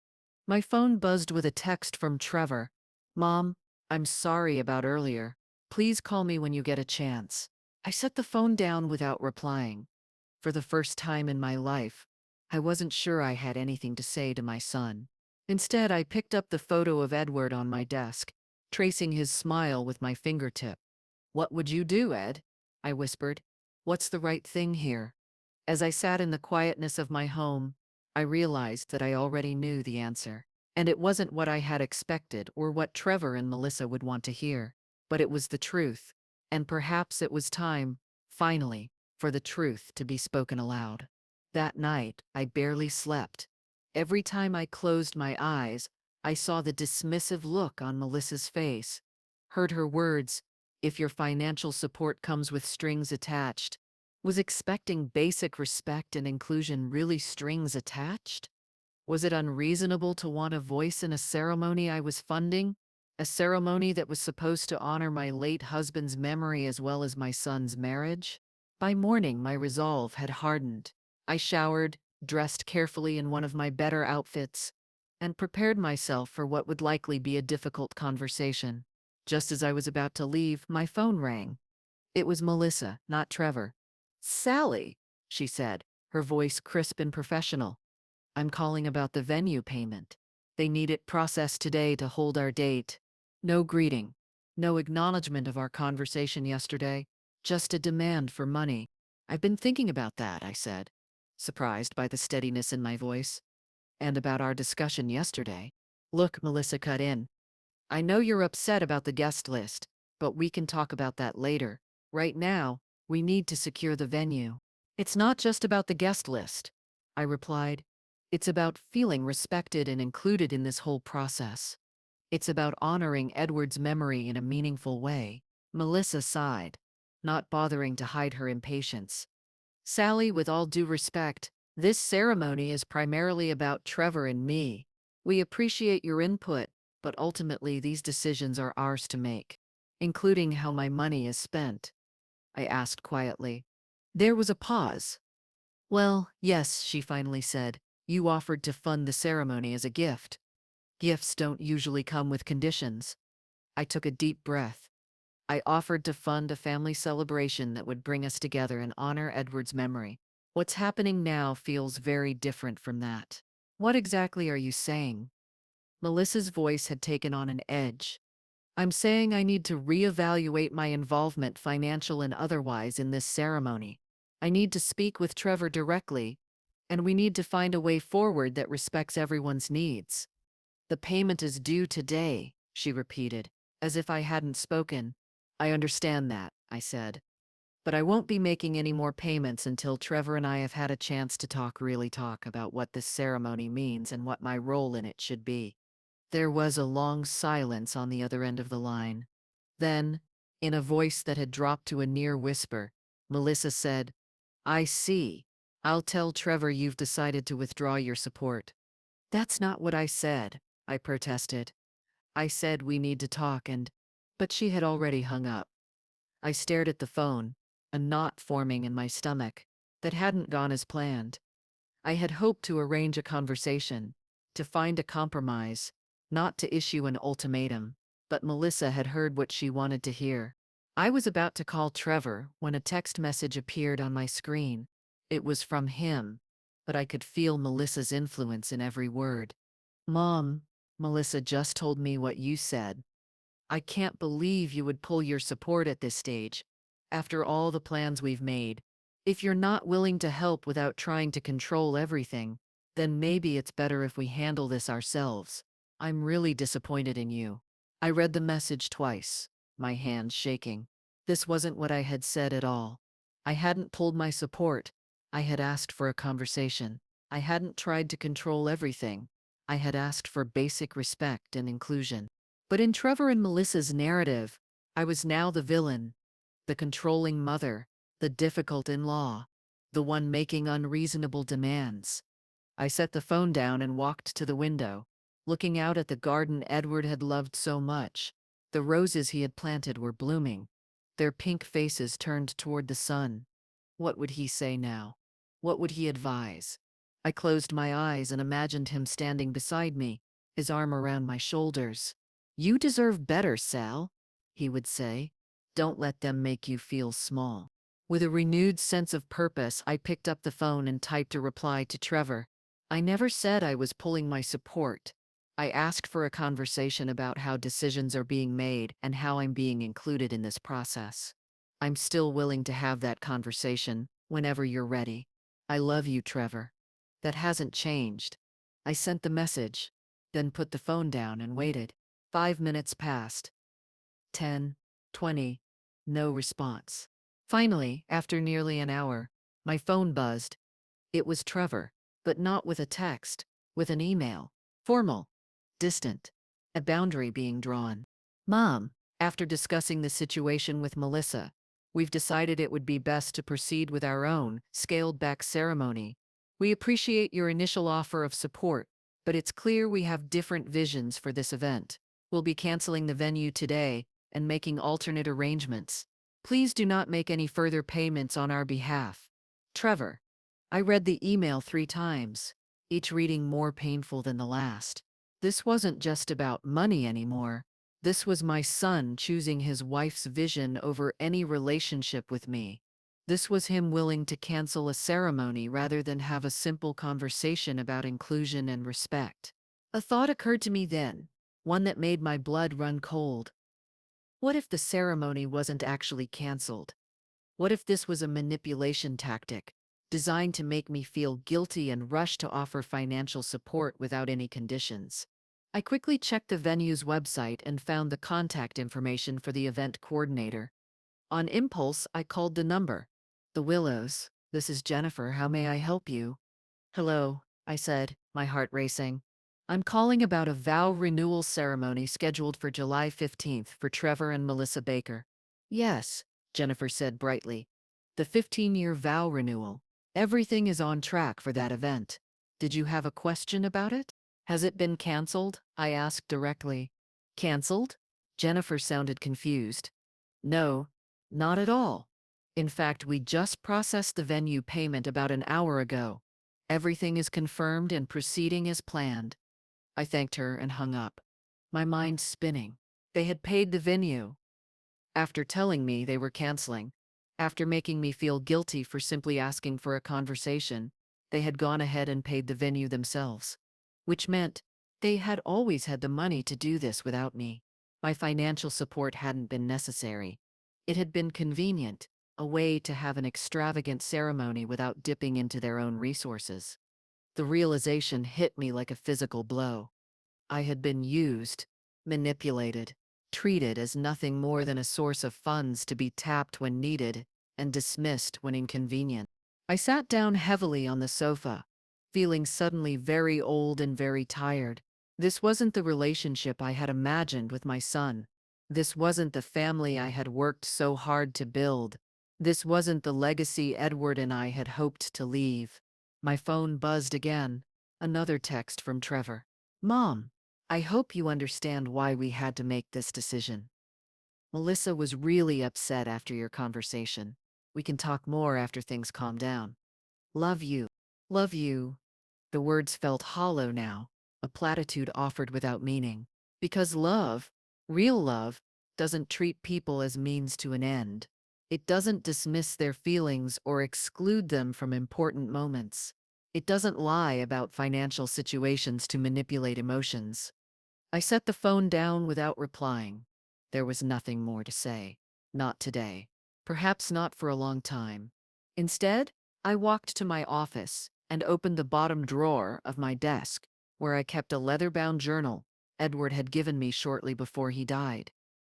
My phone buzzed with a text from Trevor. Mom, I'm sorry about earlier. Please call me when you get a chance. I set the phone down without replying. For the first time in my life, I wasn't sure I had anything to say to my son. Instead, I picked up the photo of Edward on my desk, tracing his smile with my fingertip. What would you do, Ed? I whispered. What's the right thing here? As I sat in the quietness of my home, I realized that I already knew the answer. And it wasn't what I had expected or what Trevor and Melissa would want to hear, but it was the truth. And perhaps it was time, finally, for the truth to be spoken aloud. That night, I barely slept. Every time I closed my eyes, I saw the dismissive look on Melissa's face, heard her words, if your financial support comes with strings attached. Was expecting basic respect and inclusion really strings attached? Was it unreasonable to want a voice in a ceremony I was funding? A ceremony that was supposed to honor my late husband's memory as well as my son's marriage? By morning, my resolve had hardened. I showered, dressed carefully in one of my better outfits, and prepared myself for what would likely be a difficult conversation. Just as I was about to leave, my phone rang. It was Melissa, not Trevor. Sally, she said, her voice crisp and professional. I'm calling about the venue payment. They need it processed today to hold our date. No greeting. No acknowledgement of our conversation yesterday. Just a demand for money. I've been thinking about that, I said, surprised by the steadiness in my voice. And about our discussion yesterday. Look, Melissa cut in. I know you're upset about the guest list, but we can talk about that later. Right now, we need to secure the venue. It's not just about the guest list, I replied. It's about feeling respected and included in this whole process. It's about honoring Edward's memory in a meaningful way. Melissa sighed, not bothering to hide her impatience. Sally, with all due respect, this ceremony is primarily about Trevor and me. We appreciate your input, but ultimately these decisions are ours to make, including how my money is spent. I asked quietly. There was a pause. Well, yes, she finally said. You offered to fund the ceremony as a gift. Gifts don't usually come with conditions. I took a deep breath. I offered to fund a family celebration that would bring us together and honor Edward's memory. What's happening now feels very different from that. What exactly are you saying? Melissa's voice had taken on an edge. I'm saying I need to reevaluate my involvement, financial and otherwise, in this ceremony. I need to speak with Trevor directly, and we need to find a way forward that respects everyone's needs. The payment is due today, she repeated, as if I hadn't spoken. I understand that, I said. But I won't be making any more payments until Trevor and I have had a chance to really talk about what this ceremony means and what my role in it should be. There was a long silence on the other end of the line. Then, in a voice that had dropped to a near whisper, Melissa said, I see. I'll tell Trevor you've decided to withdraw your support. That's not what I said, I protested. I said we need to talk and… But she had already hung up. I stared at the phone, a knot forming in my stomach that hadn't gone as planned. I had hoped to arrange a conversation, to find a compromise, not to issue an ultimatum, but Melissa had heard what she wanted to hear. I was about to call Trevor when a text message appeared on my screen. It was from him, but I could feel Melissa's influence in every word. Mom, Melissa just told me what you said. I can't believe you would pull your support at this stage, after all the plans we've made. If you're not willing to help without trying to control everything, then maybe it's better if we handle this ourselves. I'm really disappointed in you. I read the message twice, my hands shaking. This wasn't what I had said at all. I hadn't pulled my support. I had asked for a conversation. I hadn't tried to control everything. I had asked for basic respect and inclusion. But in Trevor and Melissa's narrative, I was now the villain, the controlling mother, the difficult in-law, the one making unreasonable demands. I set the phone down and walked to the window, looking out at the garden Edward had loved so much. The roses he had planted were blooming, their pink faces turned toward the sun. What would he say now? What would he advise? I closed my eyes and imagined him standing beside me, his arm around my shoulders. You deserve better, Sal, he would say. Don't let them make you feel small. With a renewed sense of purpose, I picked up the phone and typed a reply to Trevor. I never said I was pulling my support. I asked for a conversation about how decisions are being made and how I'm being included in this process. I'm still willing to have that conversation whenever you're ready. I love you, Trevor. That hasn't changed. I sent the message, then put the phone down and waited. 5 minutes passed. 10, 20, no response. Finally, after nearly an hour, my phone buzzed. It was Trevor, but not with a text, with an email. Formal, distant, a boundary being drawn. Mom, after discussing the situation with Melissa, we've decided it would be best to proceed with our own, scaled-back ceremony. We appreciate your initial offer of support, but it's clear we have different visions for this event. We'll be canceling the venue today and making alternate arrangements. Please do not make any further payments on our behalf. Trevor. I read the email 3 times, each reading more painful than the last. This wasn't just about money anymore. This was my son choosing his wife's vision over any relationship with me. This was him willing to cancel a ceremony rather than have a simple conversation about inclusion and respect. A thought occurred to me then, one that made my blood run cold. What if the ceremony wasn't actually canceled? What if this was a manipulation tactic, designed to make me feel guilty and rush to offer financial support without any conditions? I quickly checked the venue's website and found the contact information for the event coordinator. On impulse, I called the number. The Willows. This is Jennifer. How may I help you? Hello, I said, my heart racing. I'm calling about a vow renewal ceremony scheduled for July 15th for Trevor and Melissa Baker. Yes, Jennifer said brightly. The 15-year vow renewal. Everything is on track for that event. Did you have a question about it? Has it been canceled? I asked directly. Canceled? Jennifer sounded confused. No, not at all. In fact, we just processed the venue payment about an hour ago. Everything is confirmed and proceeding as planned. I thanked her and hung up, my mind spinning. They had paid the venue. After telling me they were canceling, after making me feel guilty for simply asking for a conversation, they had gone ahead and paid the venue themselves. Which meant they had always had the money to do this without me. My financial support hadn't been necessary. It had been convenient, a way to have an extravagant ceremony without dipping into their own resources. The realization hit me like a physical blow. I had been used, manipulated, treated as nothing more than a source of funds to be tapped when needed and dismissed when inconvenient. I sat down heavily on the sofa, feeling suddenly very old and very tired. This wasn't the relationship I had imagined with my son. This wasn't the family I had worked so hard to build. This wasn't the legacy Edward and I had hoped to leave. My phone buzzed again. Another text from Trevor. Mom, I hope you understand why we had to make this decision. Melissa was really upset after your conversation. We can talk more after things calm down. Love you. Love you. The words felt hollow now, a platitude offered without meaning. Because love, real love, doesn't treat people as means to an end. It doesn't dismiss their feelings or exclude them from important moments. It doesn't lie about financial situations to manipulate emotions. I set the phone down without replying. There was nothing more to say. Not today. Perhaps not for a long time. Instead, I walked to my office and opened the bottom drawer of my desk, where I kept a leather-bound journal Edward had given me shortly before he died.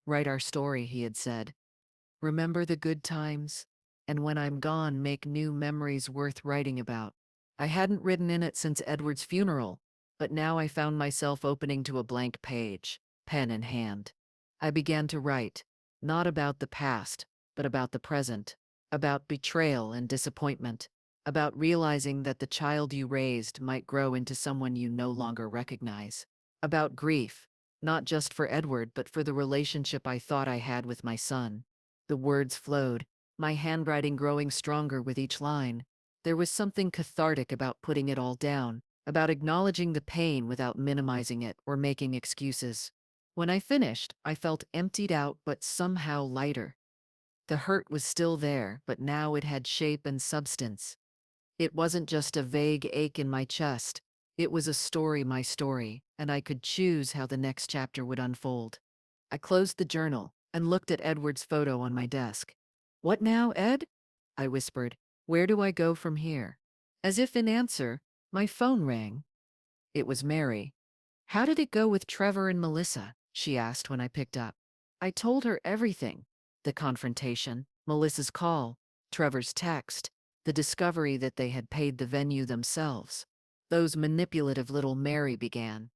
Write our story, he had said. Remember the good times, and when I'm gone, make new memories worth writing about. I hadn't written in it since Edward's funeral, but now I found myself opening to a blank page, pen in hand. I began to write, not about the past, but about the present, about betrayal and disappointment, about realizing that the child you raised might grow into someone you no longer recognize, about grief, not just for Edward, but for the relationship I thought I had with my son. The words flowed, my handwriting growing stronger with each line. There was something cathartic about putting it all down, about acknowledging the pain without minimizing it or making excuses. When I finished, I felt emptied out but somehow lighter. The hurt was still there, but now it had shape and substance. It wasn't just a vague ache in my chest. It was a story, my story, and I could choose how the next chapter would unfold. I closed the journal and looked at Edward's photo on my desk. What now, Ed? I whispered. Where do I go from here? As if in answer, my phone rang. It was Mary. How did it go with Trevor and Melissa? She asked when I picked up. I told her everything. The confrontation, Melissa's call, Trevor's text, the discovery that they had paid the venue themselves. Those manipulative little Mary began.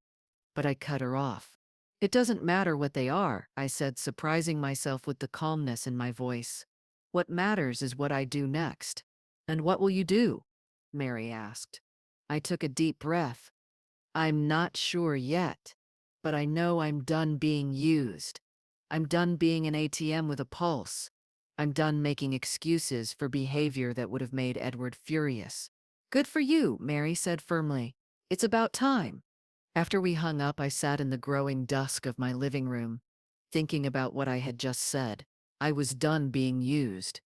But I cut her off. It doesn't matter what they are, I said, surprising myself with the calmness in my voice. What matters is what I do next. And what will you do? Mary asked. I took a deep breath. I'm not sure yet, but I know I'm done being used. I'm done being an ATM with a pulse. I'm done making excuses for behavior that would have made Edward furious. Good for you, Mary said firmly. It's about time. After we hung up, I sat in the growing dusk of my living room, thinking about what I had just said. I was done being used.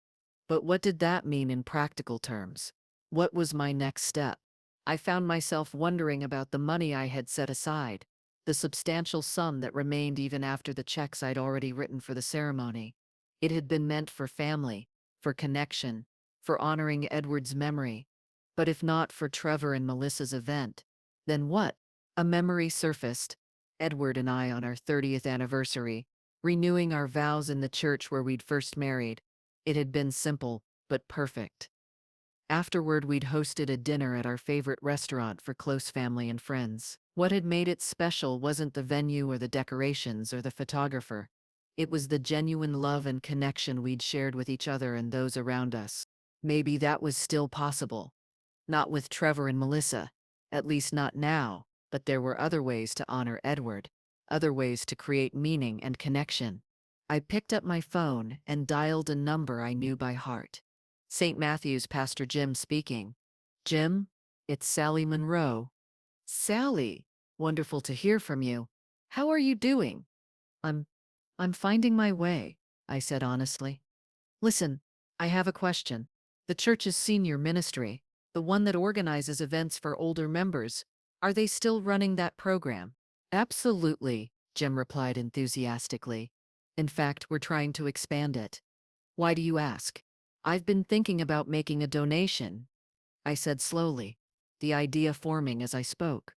But what did that mean in practical terms? What was my next step? I found myself wondering about the money I had set aside, the substantial sum that remained even after the checks I'd already written for the ceremony. It had been meant for family, for connection, for honoring Edward's memory. But if not for Trevor and Melissa's event, then what? A memory surfaced, Edward and I on our 30th anniversary, renewing our vows in the church where we'd first married. It had been simple, but perfect. Afterward, we'd hosted a dinner at our favorite restaurant for close family and friends. What had made it special wasn't the venue or the decorations or the photographer. It was the genuine love and connection we'd shared with each other and those around us. Maybe that was still possible. Not with Trevor and Melissa. At least not now, but there were other ways to honor Edward. Other ways to create meaning and connection. I picked up my phone and dialed a number I knew by heart. St. Matthew's Pastor Jim speaking. Jim, it's Sally Monroe. Sally, wonderful to hear from you. How are you doing? I'm I'm finding my way, I said honestly. Listen, I have a question. The church's senior ministry, the one that organizes events for older members, are they still running that program? Absolutely, Jim replied enthusiastically. In fact, we're trying to expand it. Why do you ask? I've been thinking about making a donation, I said slowly, the idea forming as I spoke.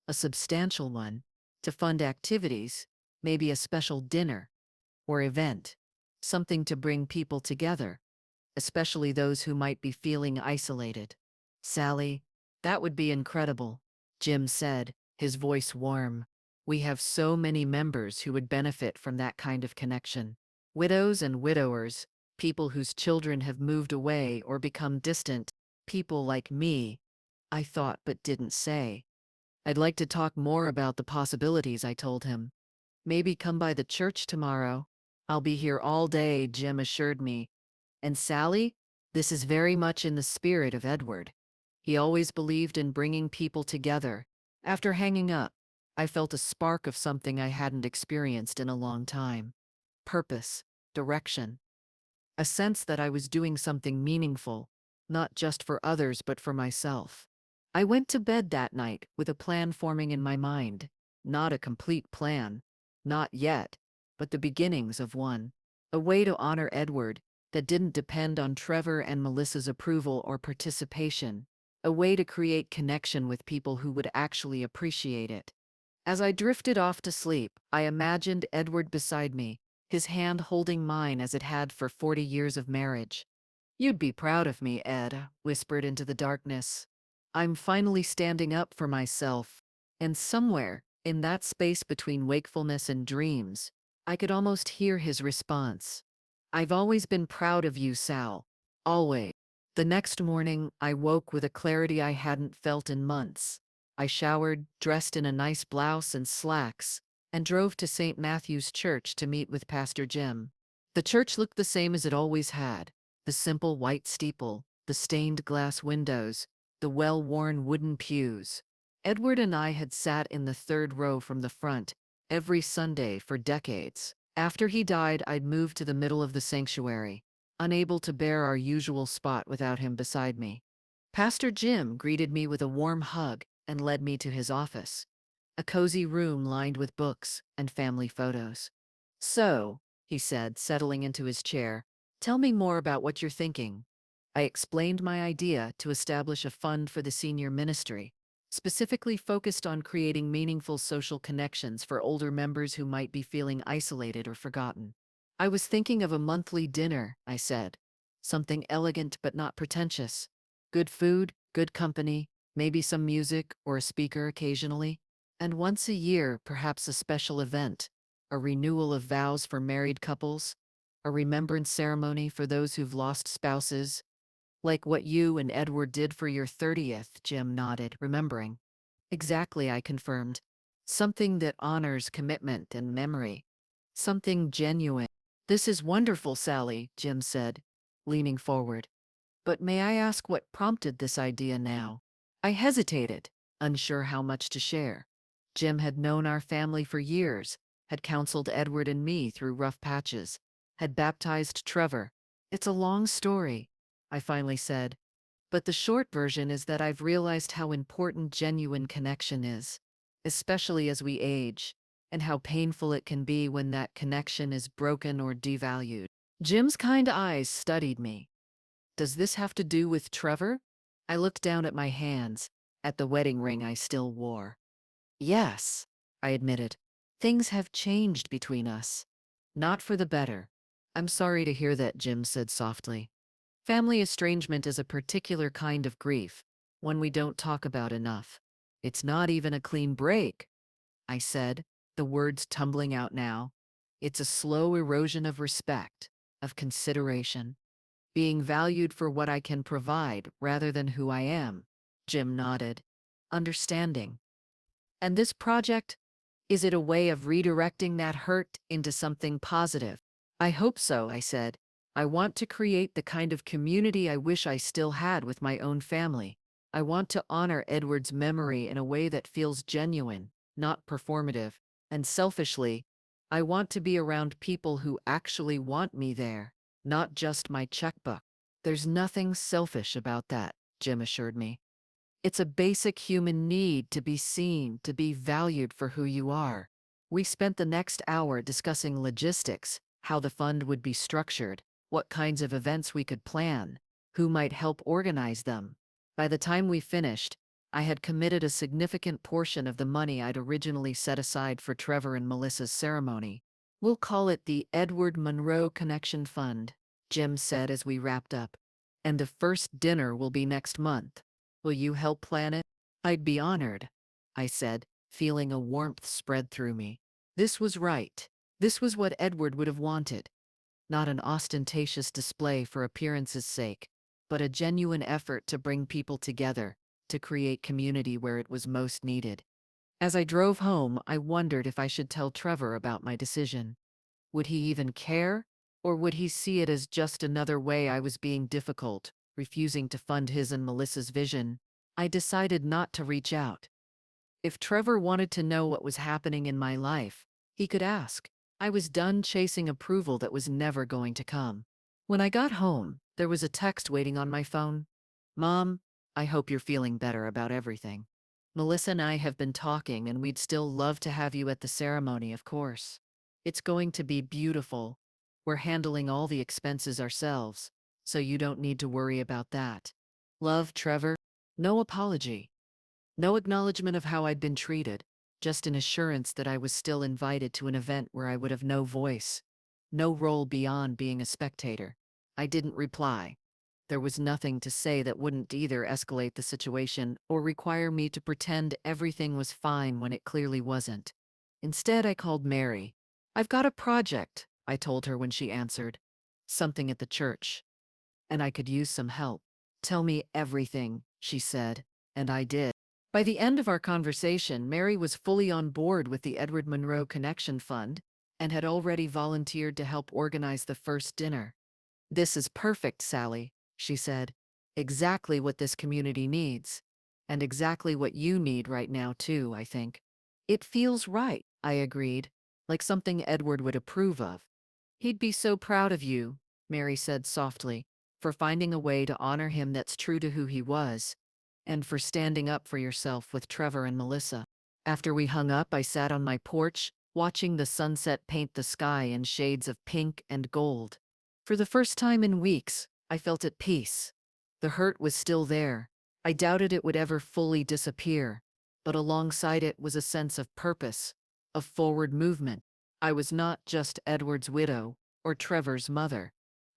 A substantial one, to fund activities, maybe a special dinner or event, something to bring people together, especially those who might be feeling isolated. Sally, that would be incredible, Jim said, his voice warm. We have so many members who would benefit from that kind of connection. Widows and widowers, people whose children have moved away or become distant, people like me, I thought but didn't say. I'd like to talk more about the possibilities, I told him. Maybe come by the church tomorrow. I'll be here all day, Jim assured me. And Sally, this is very much in the spirit of Edward. He always believed in bringing people together. After hanging up, I felt a spark of something I hadn't experienced in a long time. Purpose, direction. A sense that I was doing something meaningful, not just for others but for myself. I went to bed that night with a plan forming in my mind. Not a complete plan. Not yet, but the beginnings of one. A way to honor Edward that didn't depend on Trevor and Melissa's approval or participation. A way to create connection with people who would actually appreciate it. As I drifted off to sleep, I imagined Edward beside me, his hand holding mine as it had for 40 years of marriage. You'd be proud of me, Ed, whispered into the darkness. I'm finally standing up for myself. And somewhere, in that space between wakefulness and dreams, I could almost hear his response. I've always been proud of you, Sal. Always. The next morning, I woke with a clarity I hadn't felt in months. I showered, dressed in a nice blouse and slacks, and drove to St. Matthew's Church to meet with Pastor Jim. The church looked the same as it always had. The simple white steeple, the stained glass windows, the well-worn wooden pews. Edward and I had sat in the third row from the front every Sunday for decades. After he died, I'd moved to the middle of the sanctuary, unable to bear our usual spot without him beside me. Pastor Jim greeted me with a warm hug and led me to his office, a cozy room lined with books and family photos. So, he said, settling into his chair, tell me more about what you're thinking. I explained my idea to establish a fund for the senior ministry, specifically focused on creating meaningful social connections for older members who might be feeling isolated or forgotten. I was thinking of a monthly dinner, I said. Something elegant but not pretentious. Good food, good company, maybe some music or a speaker occasionally. And once a year, perhaps a special event, a renewal of vows for married couples, a remembrance ceremony for those who've lost spouses, like what you and Edward did for your 30th, Jim nodded, remembering. Exactly, I confirmed. Something that honors commitment and memory. Something genuine. This is wonderful, Sally, Jim said, leaning forward. But may I ask what prompted this idea now? I hesitated, unsure how much to share. Jim had known our family for years, had counseled Edward and me through rough patches, had baptized Trevor. It's a long story, I finally said. But the short version is that I've realized how important genuine connection is, especially as we age, and how painful it can be when that connection is broken or devalued. Jim's kind eyes studied me. Does this have to do with Trevor? I looked down at my hands, at the wedding ring I still wore. Yes, I admitted. Things have changed between us. Not for the better. I'm sorry to hear that, Jim said softly. Family estrangement is a particular kind of grief, one we don't talk about enough. It's not even a clean break, I said, the words tumbling out now. It's a slow erosion of respect, of consideration, being valued for what I can provide rather than who I am. Jim nodded, understanding. And this project, is it a way of redirecting that hurt into something positive? I hope so, I said. I want to create the kind of community I wish I still had with my own family. I want to honor Edward's memory in a way that feels genuine, not performative. And selfishly, I want to be around people who actually want me there, not just my checkbook. There's nothing selfish about that, Jim assured me. It's a basic human need to be seen, to be valued for who you are. We spent the next hour discussing logistics, how the fund would be structured, what kinds of events we could plan, who might help organize them. By the time we finished, I had committed a significant portion of the money I'd originally set aside for Trevor and Melissa's ceremony. We'll call it the Edward Monroe Connection Fund, Jim said as we wrapped up. And the first dinner will be next month. Will you help plan it? I'd be honored, I said, feeling a warmth spread through me. This was right. This was what Edward would have wanted. Not an ostentatious display for appearance's sake, but a genuine effort to bring people together, to create community where it was most needed. As I drove home, I wondered if I should tell Trevor about my decision. Would he even care? Or would he see it as just another way I was being difficult, refusing to fund his and Melissa's vision? I decided not to reach out. If Trevor wanted to know what was happening in my life, he could ask. I was done chasing approval that was never going to come. When I got home, there was a text waiting on my phone. Mom, I hope you're feeling better about everything. Melissa and I have been talking, and we'd still love to have you at the ceremony, of course. It's going to be beautiful. We're handling all the expenses ourselves, so you don't need to worry about that. Love, Trevor. No apology. No acknowledgement of how I'd been treated, just an assurance that I was still invited to an event where I would have no voice, no role beyond being a spectator. I didn't reply. There was nothing to say that wouldn't either escalate the situation or require me to pretend everything was fine when it clearly wasn't. Instead, I called Mary. I've got a project, I told her when she answered. Something at the church. And I could use some help. Tell me everything, she said, and I did. By the end of our conversation, Mary was fully on board with the Edward Monroe Connection Fund and had already volunteered to help organize the first dinner. This is perfect, Sally, she said. Exactly what this community needs. And exactly what you need right now, too, I think. It feels right, I agreed, like something Edward would approve of. He'd be so proud of you, Mary said softly, for finding a way to honor him that's true to who he was, and for standing up for yourself with Trevor and Melissa. After we hung up, I sat on my porch, watching the sunset paint the sky in shades of pink and gold. For the first time in weeks, I felt at peace. The hurt was still there. I doubted it would ever fully disappear, but alongside it was a sense of purpose, of forward movement. I was not just Edward's widow or Trevor's mother.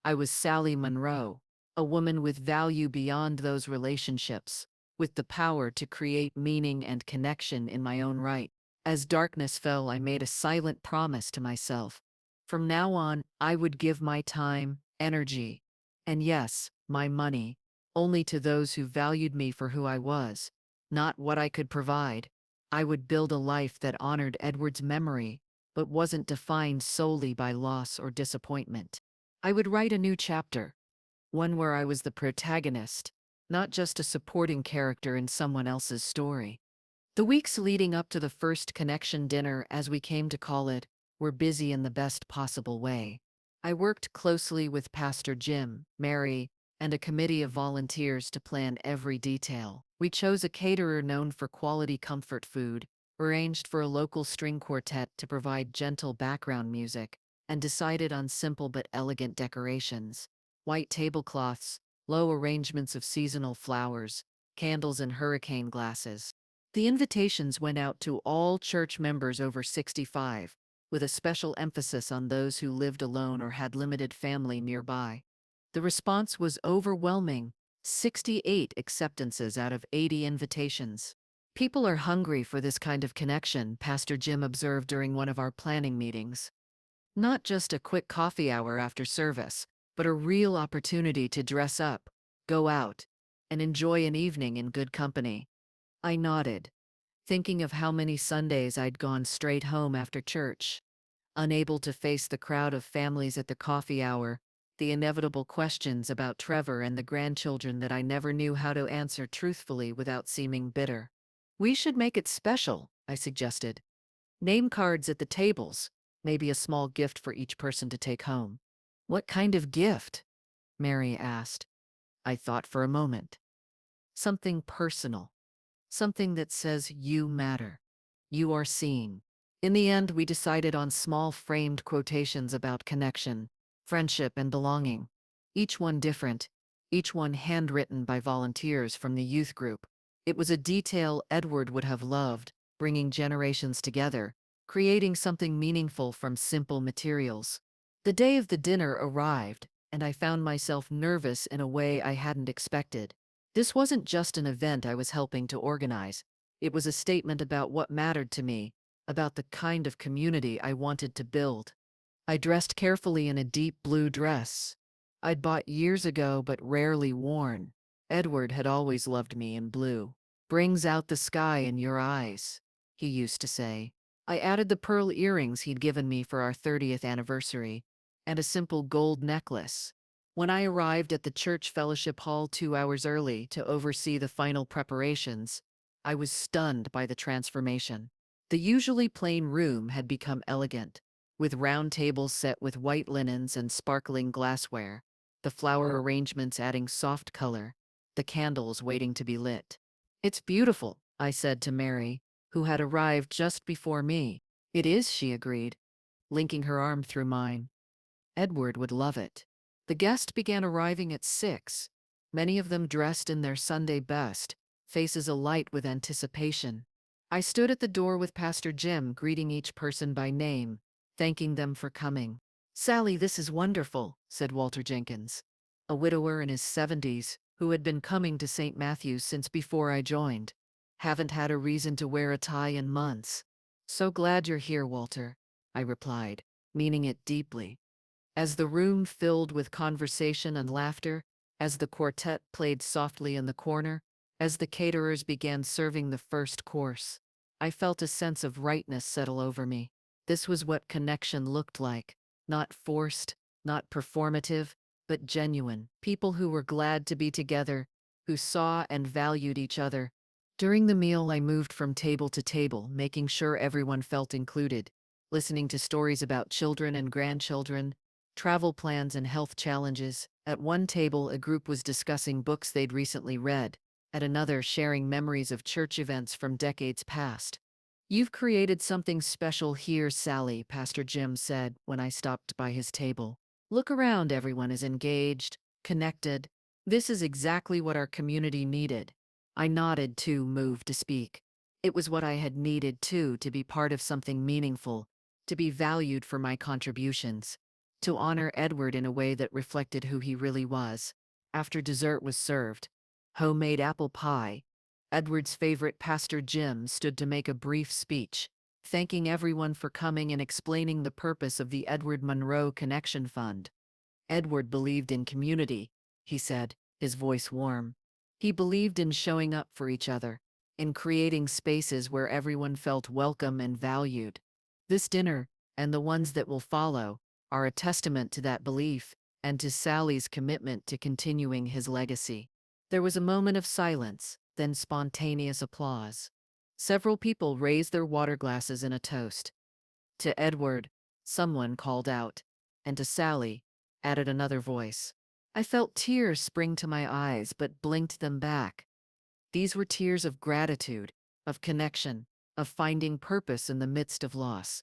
I was Sally Monroe, a woman with value beyond those relationships, with the power to create meaning and connection in my own right. As darkness fell, I made a silent promise to myself. From now on, I would give my time, energy, and yes, my money, only to those who valued me for who I was, not what I could provide. I would build a life that honored Edward's memory, but wasn't defined solely by loss or disappointment. I would write a new chapter, one where I was the protagonist, not just a supporting character in someone else's story. The weeks leading up to the first connection dinner, as we came to call it, were busy in the best possible way. I worked closely with Pastor Jim, Mary, and a committee of volunteers to plan every detail. We chose a caterer known for quality comfort food, arranged for a local string quartet to provide gentle background music, and decided on simple but elegant decorations. White tablecloths, low arrangements of seasonal flowers, candles and hurricane glasses. The invitations went out to all church members over 65, with a special emphasis on those who lived alone or had limited family nearby. The response was overwhelming: 68 acceptances out of 80 invitations. People are hungry for this kind of connection, Pastor Jim observed during one of our planning meetings. Not just a quick coffee hour after service, but a real opportunity to dress up, go out, and enjoy an evening in good company. I nodded, thinking of how many Sundays I'd gone straight home after church, unable to face the crowd of families at the coffee hour, the inevitable questions about Trevor and the grandchildren that I never knew how to answer truthfully without seeming bitter. We should make it special, I suggested. Name cards at the tables, maybe a small gift for each person to take home. What kind of gift? Mary asked. I thought for a moment. Something personal. Something that says you matter. You are seen. In the end, we decided on small framed quotations about connection, friendship, and belonging. Each one different, each one handwritten by volunteers from the youth group. It was a detail Edward would have loved, bringing generations together, creating something meaningful from simple materials. The day of the dinner arrived, and I found myself nervous in a way I hadn't expected. This wasn't just an event I was helping to organize. It was a statement about what mattered to me, about the kind of community I wanted to build. I dressed carefully in a deep blue dress I'd bought years ago but rarely worn. Edward had always loved me in blue. Brings out the sky in your eyes, he used to say. I added the pearl earrings he'd given me for our 30th anniversary, and a simple gold necklace. When I arrived at the church fellowship hall 2 hours early to oversee the final preparations, I was stunned by the transformation. The usually plain room had become elegant, with round tables set with white linens and sparkling glassware, the flower arrangements adding soft color, the candles waiting to be lit. It's beautiful, I said to Mary, who had arrived just before me. It is, she agreed, linking her arm through mine. Edward would love it. The guests began arriving at 6, many of them dressed in their Sunday best, faces alight with anticipation. I stood at the door with Pastor Jim, greeting each person by name, thanking them for coming. Sally, this is wonderful, said Walter Jenkins, a widower in his 70s, who had been coming to St. Matthew's since before I joined. Haven't had a reason to wear a tie in months. So glad you're here, Walter, I replied, meaning it deeply. As the room filled with conversation and laughter, as the quartet played softly in the corner, as the caterers began serving the first course, I felt a sense of rightness settle over me. This was what connection looked like. Not forced, not performative, but genuine. People who were glad to be together, who saw and valued each other. During the meal, I moved from table to table, making sure everyone felt included, listening to stories about children and grandchildren, travel plans and health challenges. At one table, a group was discussing books they'd recently read, at another, sharing memories of church events from decades past. You've created something special here, Sally, Pastor Jim said when I stopped by his table. Look around, everyone is engaged, connected. This is exactly what our community needed. I nodded too, moved to speak. It was what I had needed too, to be part of something meaningful, to be valued for my contributions, to honor Edward in a way that reflected who he really was. After dessert was served, homemade apple pie, Edward's favorite, Pastor Jim stood to make a brief speech, thanking everyone for coming and explaining the purpose of the Edward Monroe Connection Fund. Edward believed in community, he said, his voice warm. He believed in showing up for each other, in creating spaces where everyone felt welcome and valued. This dinner, and the ones that will follow, are a testament to that belief and to Sally's commitment to continuing his legacy. There was a moment of silence, then spontaneous applause. Several people raised their water glasses in a toast. To Edward, someone called out, and to Sally, added another voice. I felt tears spring to my eyes but blinked them back. These were tears of gratitude, of connection, of finding purpose in the midst of loss.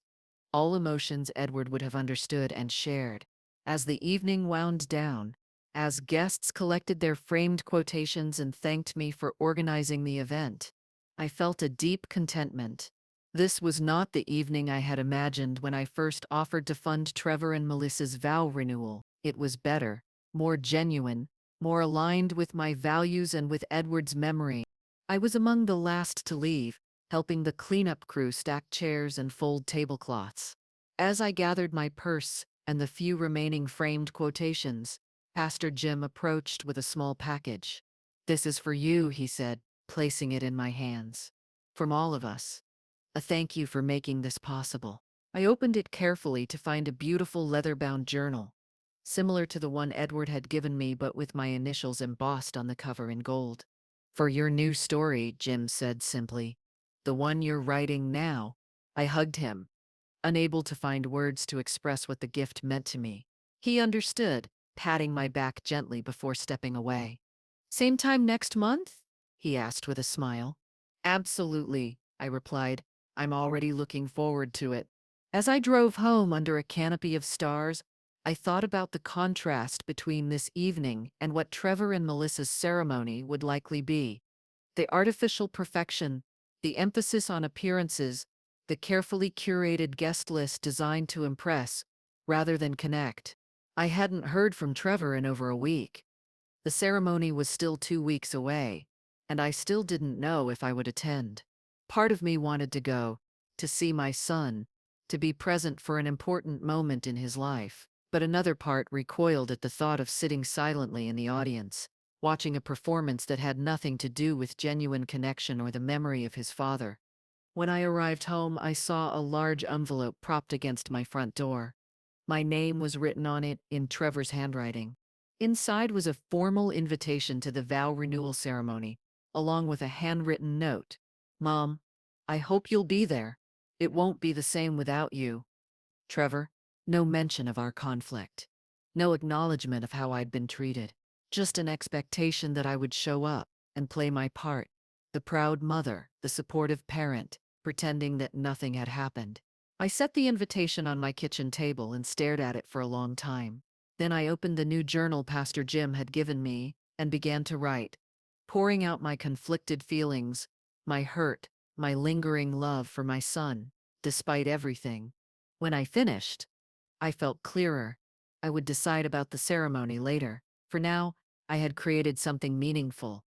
All emotions Edward would have understood and shared. As the evening wound down, as guests collected their framed quotations and thanked me for organizing the event, I felt a deep contentment. This was not the evening I had imagined when I first offered to fund Trevor and Melissa's vow renewal. It was better, more genuine, more aligned with my values and with Edward's memory. I was among the last to leave, helping the cleanup crew stack chairs and fold tablecloths. As I gathered my purse and the few remaining framed quotations, Pastor Jim approached with a small package. "This is for you," he said, placing it in my hands. "From all of us. A thank you for making this possible." I opened it carefully to find a beautiful leather-bound journal, similar to the one Edward had given me but with my initials embossed on the cover in gold. "For your new story," Jim said simply. "The one you're writing now." I hugged him, unable to find words to express what the gift meant to me. He understood, patting my back gently before stepping away. "Same time next month?" he asked with a smile. "Absolutely," I replied. "I'm already looking forward to it." As I drove home under a canopy of stars, I thought about the contrast between this evening and what Trevor and Melissa's ceremony would likely be. The artificial perfection, the emphasis on appearances, the carefully curated guest list designed to impress, rather than connect. I hadn't heard from Trevor in over a week. The ceremony was still 2 weeks away, and I still didn't know if I would attend. Part of me wanted to go, to see my son, to be present for an important moment in his life, but another part recoiled at the thought of sitting silently in the audience, watching a performance that had nothing to do with genuine connection or the memory of his father. When I arrived home, I saw a large envelope propped against my front door. My name was written on it in Trevor's handwriting. Inside was a formal invitation to the vow renewal ceremony, along with a handwritten note. "Mom, I hope you'll be there. It won't be the same without you. Trevor." No mention of our conflict. No acknowledgement of how I'd been treated. Just an expectation that I would show up and play my part. The proud mother, the supportive parent, pretending that nothing had happened. I set the invitation on my kitchen table and stared at it for a long time. Then I opened the new journal Pastor Jim had given me and began to write, pouring out my conflicted feelings, my hurt, my lingering love for my son, despite everything. When I finished, I felt clearer. I would decide about the ceremony later. For now, I had created something meaningful,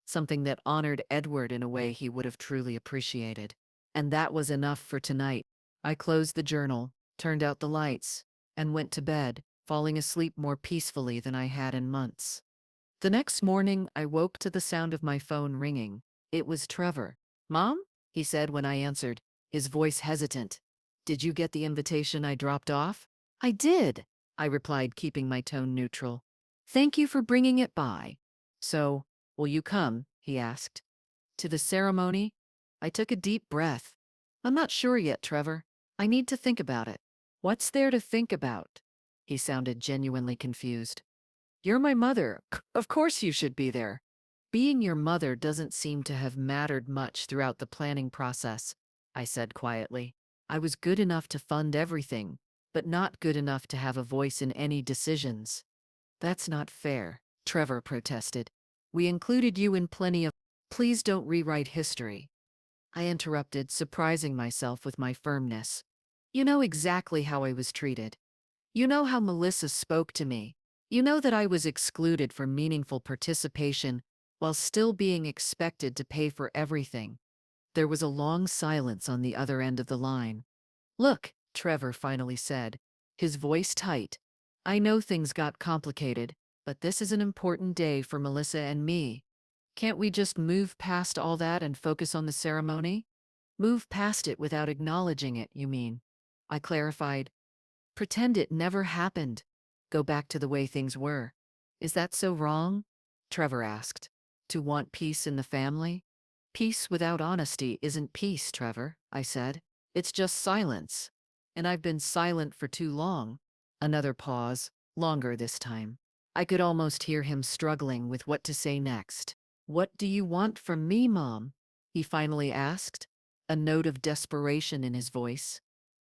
something that honored Edward in a way he would have truly appreciated. And that was enough for tonight. I closed the journal, turned out the lights, and went to bed, falling asleep more peacefully than I had in months. The next morning, I woke to the sound of my phone ringing. It was Trevor. "Mom?" he said when I answered, his voice hesitant. "Did you get the invitation I dropped off?" "I did," I replied, keeping my tone neutral. "Thank you for bringing it by." "So, will you come?" he asked. "To the ceremony?" I took a deep breath. "I'm not sure yet, Trevor. I need to think about it." "What's there to think about?" He sounded genuinely confused. "You're my mother. Of course you should be there." "Being your mother doesn't seem to have mattered much throughout the planning process," I said quietly. "I was good enough to fund everything, but not good enough to have a voice in any decisions." "That's not fair," Trevor protested. "We included you in plenty of—" "Please don't rewrite history," I interrupted, surprising myself with my firmness. "You know exactly how I was treated. You know how Melissa spoke to me. You know that I was excluded from meaningful participation while still being expected to pay for everything." There was a long silence on the other end of the line. "Look," Trevor finally said, his voice tight. "I know things got complicated, but this is an important day for Melissa and me. Can't we just move past all that and focus on the ceremony?" "Move past it without acknowledging it, you mean?" I clarified. "Pretend it never happened. Go back to the way things were." "Is that so wrong?" Trevor asked. "To want peace in the family?" "Peace without honesty isn't peace, Trevor," I said. "It's just silence. And I've been silent for too long." Another pause, longer this time. I could almost hear him struggling with what to say next. "What do you want from me, Mom?" he finally asked, a note of desperation in his voice.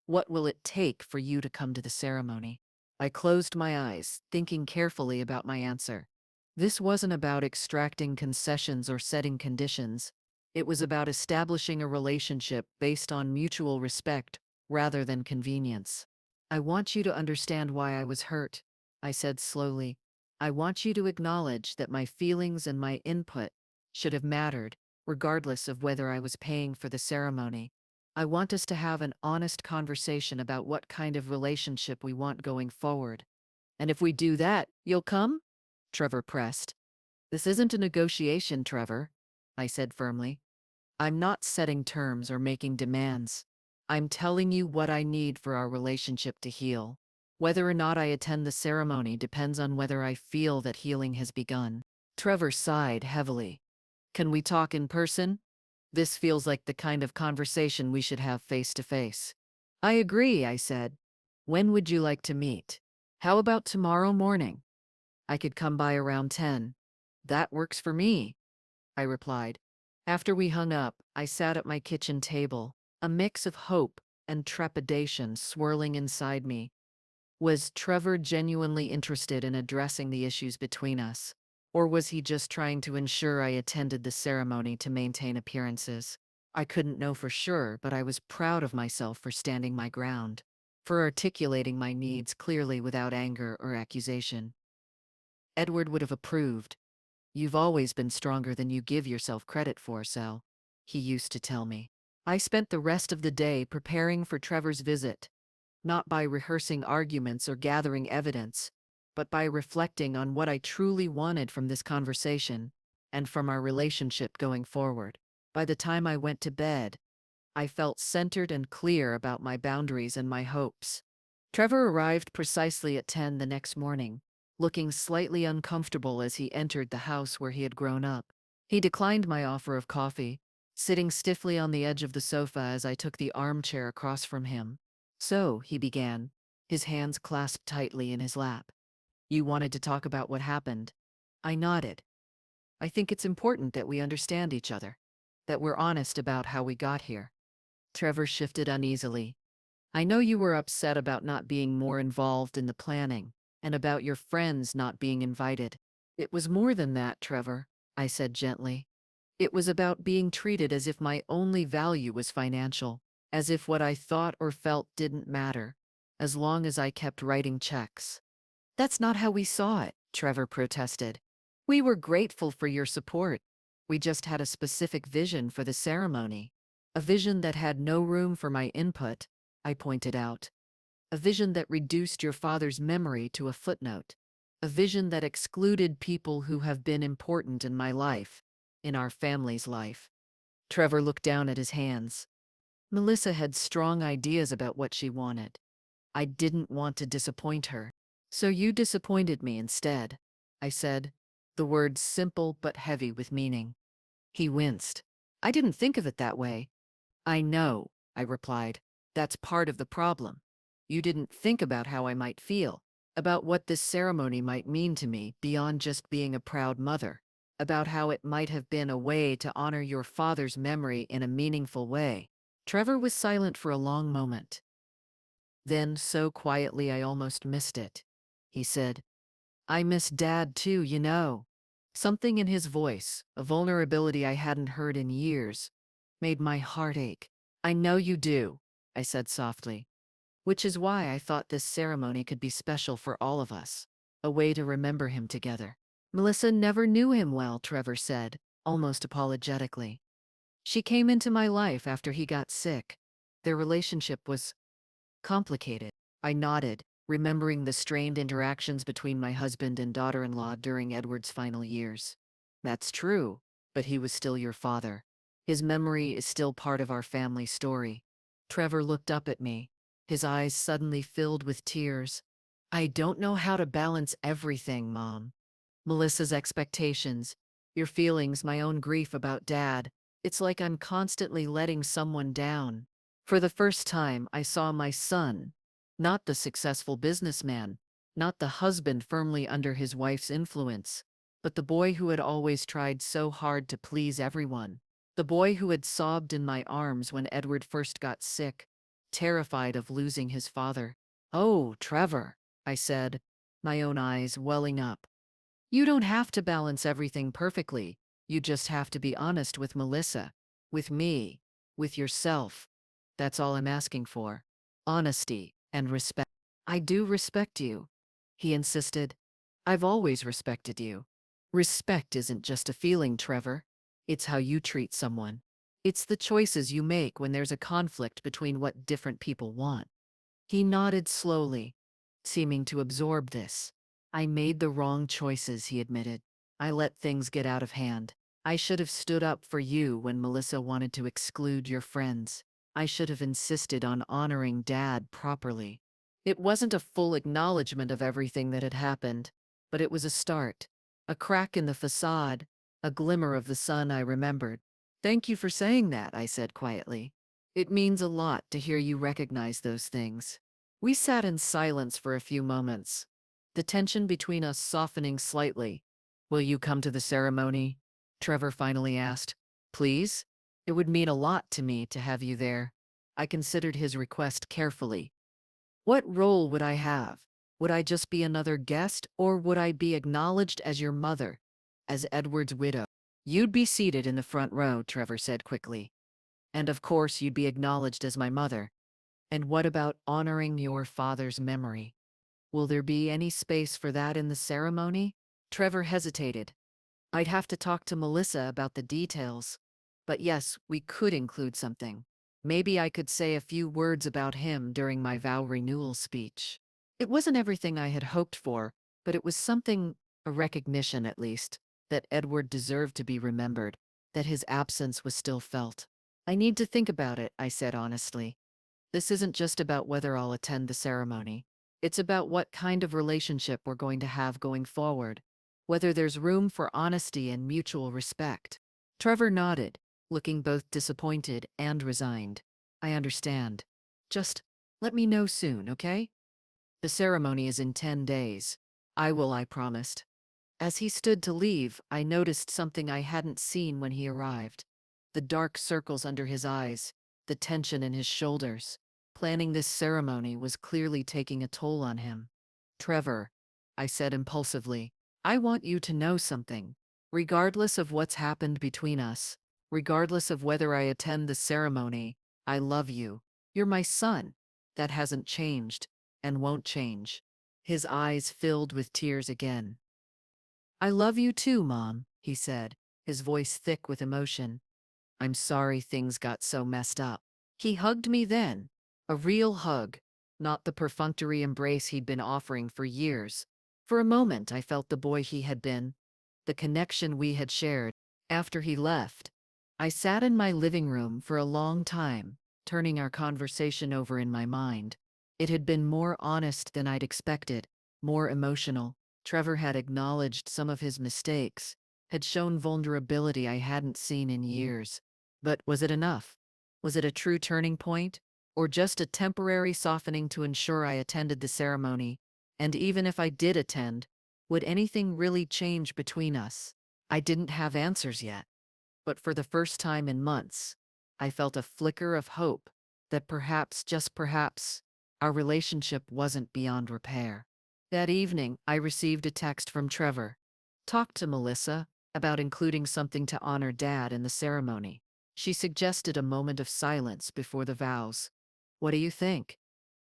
"What will it take for you to come to the ceremony?" I closed my eyes, thinking carefully about my answer. This wasn't about extracting concessions or setting conditions. It was about establishing a relationship based on mutual respect rather than convenience. "I want you to understand why I was hurt," I said slowly. I want you to acknowledge that my feelings and my input should have mattered, regardless of whether I was paying for the ceremony. I want us to have an honest conversation about what kind of relationship we want going forward. And if we do that, you'll come? Trevor pressed. This isn't a negotiation, Trevor, I said firmly. I'm not setting terms or making demands. I'm telling you what I need for our relationship to heal. Whether or not I attend the ceremony depends on whether I feel that healing has begun. Trevor sighed heavily. Can we talk in person? This feels like the kind of conversation we should have face to face. I agree, I said. When would you like to meet? How about tomorrow morning? I could come by around 10. That works for me, I replied. After we hung up, I sat at my kitchen table, a mix of hope and trepidation swirling inside me. Was Trevor genuinely interested in addressing the issues between us? Or was he just trying to ensure I attended the ceremony to maintain appearances? I couldn't know for sure, but I was proud of myself for standing my ground, for articulating my needs clearly without anger or accusation. Edward would have approved. You've always been stronger than you give yourself credit for, Sal, he used to tell me. I spent the rest of the day preparing for Trevor's visit, not by rehearsing arguments or gathering evidence, but by reflecting on what I truly wanted from this conversation and from our relationship going forward. By the time I went to bed, I felt centered and clear about my boundaries and my hopes. Trevor arrived precisely at 10 the next morning, looking slightly uncomfortable as he entered the house where he had grown up. He declined my offer of coffee, sitting stiffly on the edge of the sofa as I took the armchair across from him. So, he began, his hands clasped tightly in his lap. You wanted to talk about what happened. I nodded. I think it's important that we understand each other, that we're honest about how we got here. Trevor shifted uneasily. I know you were upset about not being more involved in the planning, and about your friends not being invited. It was more than that, Trevor, I said gently. It was about being treated as if my only value was financial, as if what I thought or felt didn't matter, as long as I kept writing checks. That's not how we saw it, Trevor protested. We were grateful for your support. We just had a specific vision for the ceremony. A vision that had no room for my input, I pointed out. A vision that reduced your father's memory to a footnote. A vision that excluded people who have been important in my life, in our family's life. Trevor looked down at his hands. Melissa had strong ideas about what she wanted. I didn't want to disappoint her. So you disappointed me instead, I said, the words simple but heavy with meaning. He winced. I didn't think of it that way. I know, I replied. That's part of the problem. You didn't think about how I might feel, about what this ceremony might mean to me beyond just being a proud mother, about how it might have been a way to honor your father's memory in a meaningful way. Trevor was silent for a long moment. Then, so quietly I almost missed it, he said, I miss Dad too, you know. Something in his voice, a vulnerability I hadn't heard in years, made my heart ache. I know you do, I said softly. Which is why I thought this ceremony could be special for all of us, a way to remember him together. Melissa never knew him well, Trevor said, almost apologetically. She came into my life after he got sick. Their relationship was complicated. I nodded, remembering the strained interactions between my husband and daughter-in-law during Edward's final years. That's true, but he was still your father. His memory is still part of our family story. Trevor looked up at me, his eyes suddenly filled with tears. I don't know how to balance everything, Mom. Melissa's expectations, your feelings, my own grief about Dad. It's like I'm constantly letting someone down. For the first time, I saw my son, not the successful businessman, not the husband firmly under his wife's influence, but the boy who had always tried so hard to please everyone. The boy who had sobbed in my arms when Edward first got sick, terrified of losing his father. Oh, Trevor, I said, my own eyes welling up. You don't have to balance everything perfectly. You just have to be honest with Melissa, with me, with yourself. That's all I'm asking for. Honesty and respect. I do respect you, he insisted. I've always respected you. Respect isn't just a feeling, Trevor. It's how you treat someone. It's the choices you make when there's a conflict between what different people want. He nodded slowly, seeming to absorb this. I made the wrong choices, he admitted. I let things get out of hand. I should have stood up for you when Melissa wanted to exclude your friends. I should have insisted on honoring Dad properly. It wasn't a full acknowledgement of everything that had happened, but it was a start. A crack in the facade, a glimmer of the sun I remembered. Thank you for saying that, I said quietly. It means a lot to hear you recognize those things. We sat in silence for a few moments, the tension between us softening slightly. Will you come to the ceremony? Trevor finally asked. Please? It would mean a lot to me to have you there. I considered his request carefully. What role would I have? Would I just be another guest, or would I be acknowledged as your mother, as Edward's widow? You'd be seated in the front row, Trevor said quickly. And of course, you'd be acknowledged as my mother. And what about honoring your father's memory? Will there be any space for that in the ceremony? Trevor hesitated. I'd have to talk to Melissa about the details. But yes, we could include something. Maybe I could say a few words about him during my vow renewal speech. It wasn't everything I had hoped for, but it was something, a recognition at least, that Edward deserved to be remembered, that his absence was still felt. I need to think about it, I said honestly. This isn't just about whether I'll attend the ceremony. It's about what kind of relationship we're going to have going forward, whether there's room for honesty and mutual respect. Trevor nodded, looking both disappointed and resigned. I understand. Just let me know soon, okay? The ceremony is in 10 days. I will, I promised. As he stood to leave, I noticed something I hadn't seen when he arrived. The dark circles under his eyes, the tension in his shoulders. Planning this ceremony was clearly taking a toll on him. Trevor, I said impulsively, I want you to know something. Regardless of what's happened between us, regardless of whether I attend the ceremony, I love you. You're my son. That hasn't changed, and won't change. His eyes filled with tears again. I love you too, Mom, he said, his voice thick with emotion. I'm sorry things got so messed up. He hugged me then. A real hug, not the perfunctory embrace he'd been offering for years. For a moment, I felt the boy he had been, the connection we had shared. After he left, I sat in my living room for a long time, turning our conversation over in my mind. It had been more honest than I'd expected, more emotional. Trevor had acknowledged some of his mistakes, had shown vulnerability I hadn't seen in years. But was it enough? Was it a true turning point? Or just a temporary softening to ensure I attended the ceremony? And even if I did attend, would anything really change between us? I didn't have answers yet. But for the first time in months, I felt a flicker of hope that perhaps, just perhaps, our relationship wasn't beyond repair. That evening, I received a text from Trevor. Talked to Melissa about including something to honor Dad in the ceremony. She suggested a moment of silence before the vows. What do you think?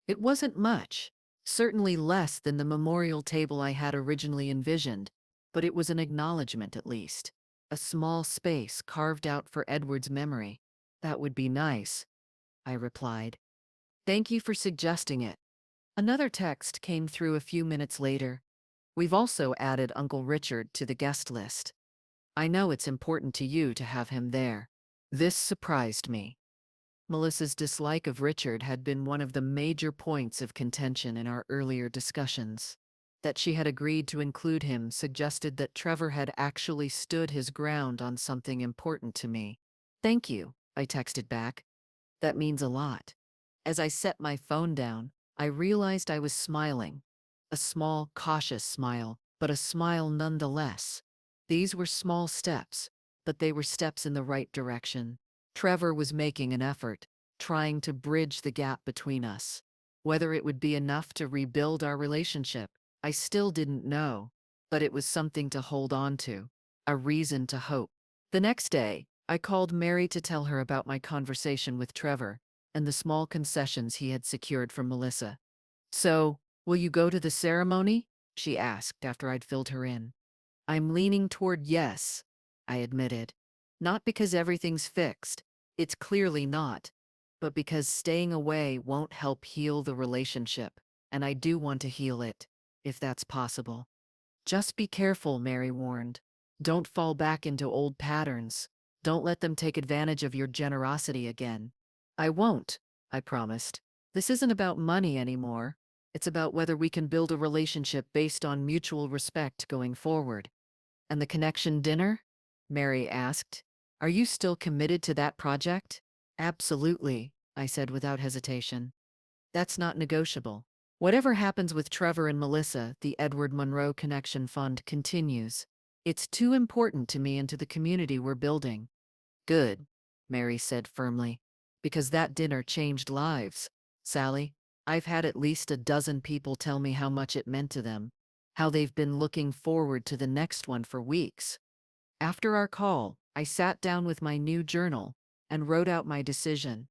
It wasn't much, certainly less than the memorial table I had originally envisioned, but it was an acknowledgement at least. A small space carved out for Edward's memory. That would be nice, I replied. Thank you for suggesting it. Another text came through a few minutes later. We've also added Uncle Richard to the guest list. I know it's important to you to have him there. This surprised me. Melissa's dislike of Richard had been one of the major points of contention in our earlier discussions. That she had agreed to include him suggested that Trevor had actually stood his ground on something important to me. Thank you, I texted back. That means a lot. As I set my phone down, I realized I was smiling. A small, cautious smile, but a smile nonetheless. These were small steps, but they were steps in the right direction. Trevor was making an effort, trying to bridge the gap between us. Whether it would be enough to rebuild our relationship, I still didn't know, but it was something to hold on to, a reason to hope. The next day, I called Mary to tell her about my conversation with Trevor and the small concessions he had secured from Melissa. So, will you go to the ceremony? she asked after I'd filled her in. I'm leaning toward yes, I admitted. Not because everything's fixed. It's clearly not. But because staying away won't help heal the relationship. And I do want to heal it, if that's possible. Just be careful, Mary warned. Don't fall back into old patterns. Don't let them take advantage of your generosity again. I won't, I promised. This isn't about money anymore. It's about whether we can build a relationship based on mutual respect going forward. And the connection dinner? Mary asked. Are you still committed to that project? Absolutely, I said without hesitation. That's not negotiable. Whatever happens with Trevor and Melissa, the Edward Monroe Connection Fund continues. It's too important to me and to the community we're building. Good, Mary said firmly. Because that dinner changed lives. Sally, I've had at least a dozen people tell me how much it meant to them, how they've been looking forward to the next one for weeks. After our call, I sat down with my new journal and wrote out my decision.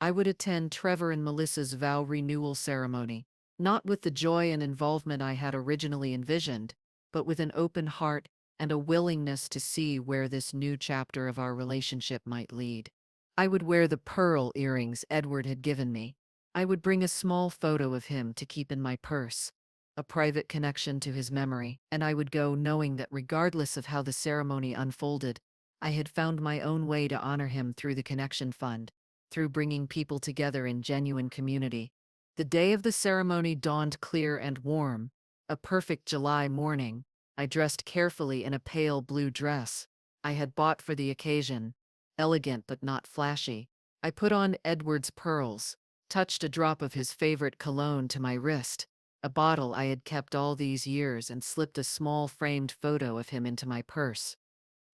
I would attend Trevor and Melissa's vow renewal ceremony, not with the joy and involvement I had originally envisioned, but with an open heart and a willingness to see where this new chapter of our relationship might lead. I would wear the pearl earrings Edward had given me. I would bring a small photo of him to keep in my purse, a private connection to his memory, and I would go knowing that regardless of how the ceremony unfolded, I had found my own way to honor him through the Connection Fund, through bringing people together in genuine community. The day of the ceremony dawned clear and warm, a perfect July morning. I dressed carefully in a pale blue dress I had bought for the occasion, elegant but not flashy. I put on Edward's pearls, touched a drop of his favorite cologne to my wrist, a bottle I had kept all these years, and slipped a small framed photo of him into my purse.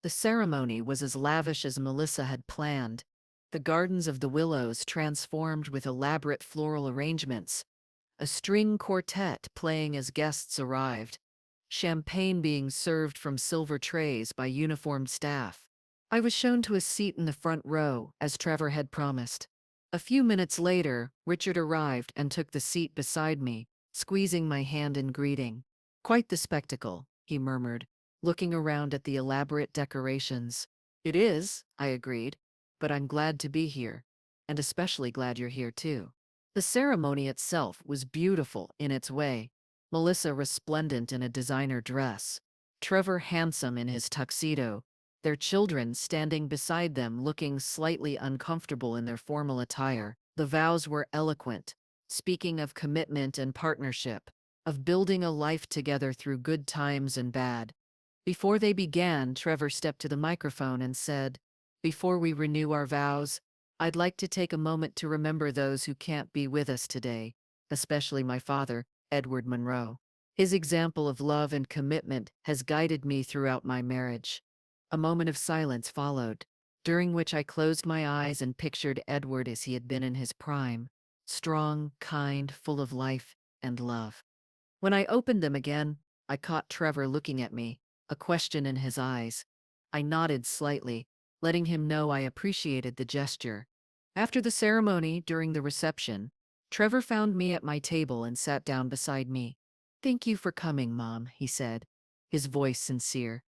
The ceremony was as lavish as Melissa had planned. The gardens of the Willows transformed with elaborate floral arrangements, a string quartet playing as guests arrived, champagne being served from silver trays by uniformed staff. I was shown to a seat in the front row, as Trevor had promised. A few minutes later, Richard arrived and took the seat beside me, squeezing my hand in greeting. Quite the spectacle, he murmured, looking around at the elaborate decorations. It is, I agreed, but I'm glad to be here, and especially glad you're here too. The ceremony itself was beautiful in its way. Melissa resplendent in a designer dress, Trevor handsome in his tuxedo, their children standing beside them looking slightly uncomfortable in their formal attire. The vows were eloquent, speaking of commitment and partnership, of building a life together through good times and bad. Before they began, Trevor stepped to the microphone and said, "Before we renew our vows, I'd like to take a moment to remember those who can't be with us today, especially my father, Edward Monroe. His example of love and commitment has guided me throughout my marriage." A moment of silence followed, during which I closed my eyes and pictured Edward as he had been in his prime, strong, kind, full of life and love. When I opened them again, I caught Trevor looking at me, a question in his eyes. I nodded slightly, letting him know I appreciated the gesture. After the ceremony, during the reception, Trevor found me at my table and sat down beside me. "Thank you for coming, Mom," he said, his voice sincere.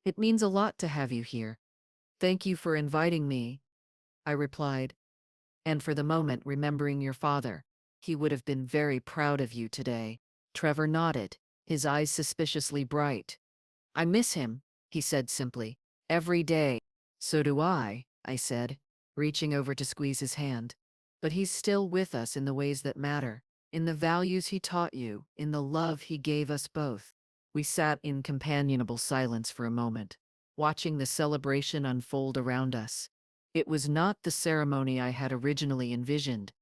"It means a lot to have you here." "Thank you for inviting me," I replied. "And for the moment remembering your father. He would have been very proud of you today." Trevor nodded, his eyes suspiciously bright. "I miss him," he said simply. "Every day." "So do I said, reaching over to squeeze his hand. "But he's still with us in the ways that matter, in the values he taught you, in the love he gave us both." We sat in companionable silence for a moment, watching the celebration unfold around us. It was not the ceremony I had originally envisioned,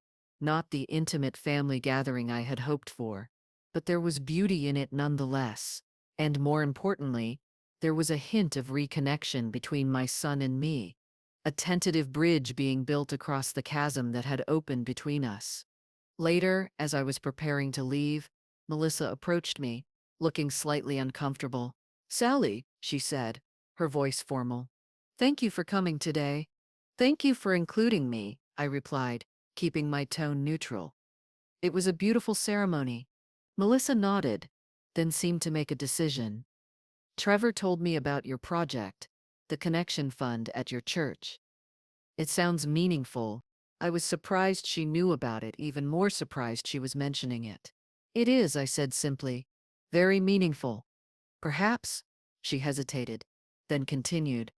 not the intimate family gathering I had hoped for, but there was beauty in it nonetheless. And more importantly, there was a hint of reconnection between my son and me, a tentative bridge being built across the chasm that had opened between us. Later, as I was preparing to leave, Melissa approached me, looking slightly uncomfortable. "Sally," she said, her voice formal. "Thank you for coming today." "Thank you for including me," I replied, keeping my tone neutral. "It was a beautiful ceremony." Melissa nodded. then seemed to make a decision. Trevor told me about your project, the Connection Fund at your church. It sounds meaningful. I was surprised she knew about it, even more surprised she was mentioning it. It is, I said simply. Very meaningful. Perhaps, she hesitated, then continued.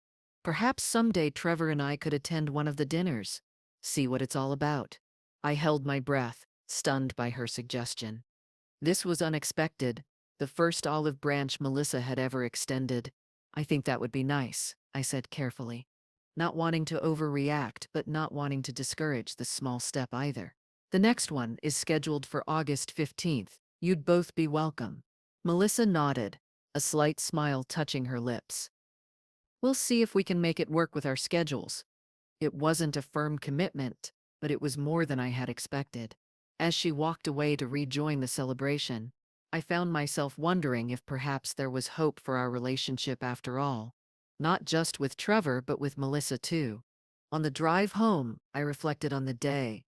Perhaps someday Trevor and I could attend one of the dinners. See what it's all about. I held my breath, stunned by her suggestion. This was unexpected, the first olive branch Melissa had ever extended. I think that would be nice, I said carefully. Not wanting to overreact, but not wanting to discourage the small step either. The next one is scheduled for August 15th. You'd both be welcome. Melissa nodded, a slight smile touching her lips. We'll see if we can make it work with our schedules. It wasn't a firm commitment, but it was more than I had expected. As she walked away to rejoin the celebration, I found myself wondering if perhaps there was hope for our relationship after all. Not just with Trevor, but with Melissa too. On the drive home, I reflected on the day.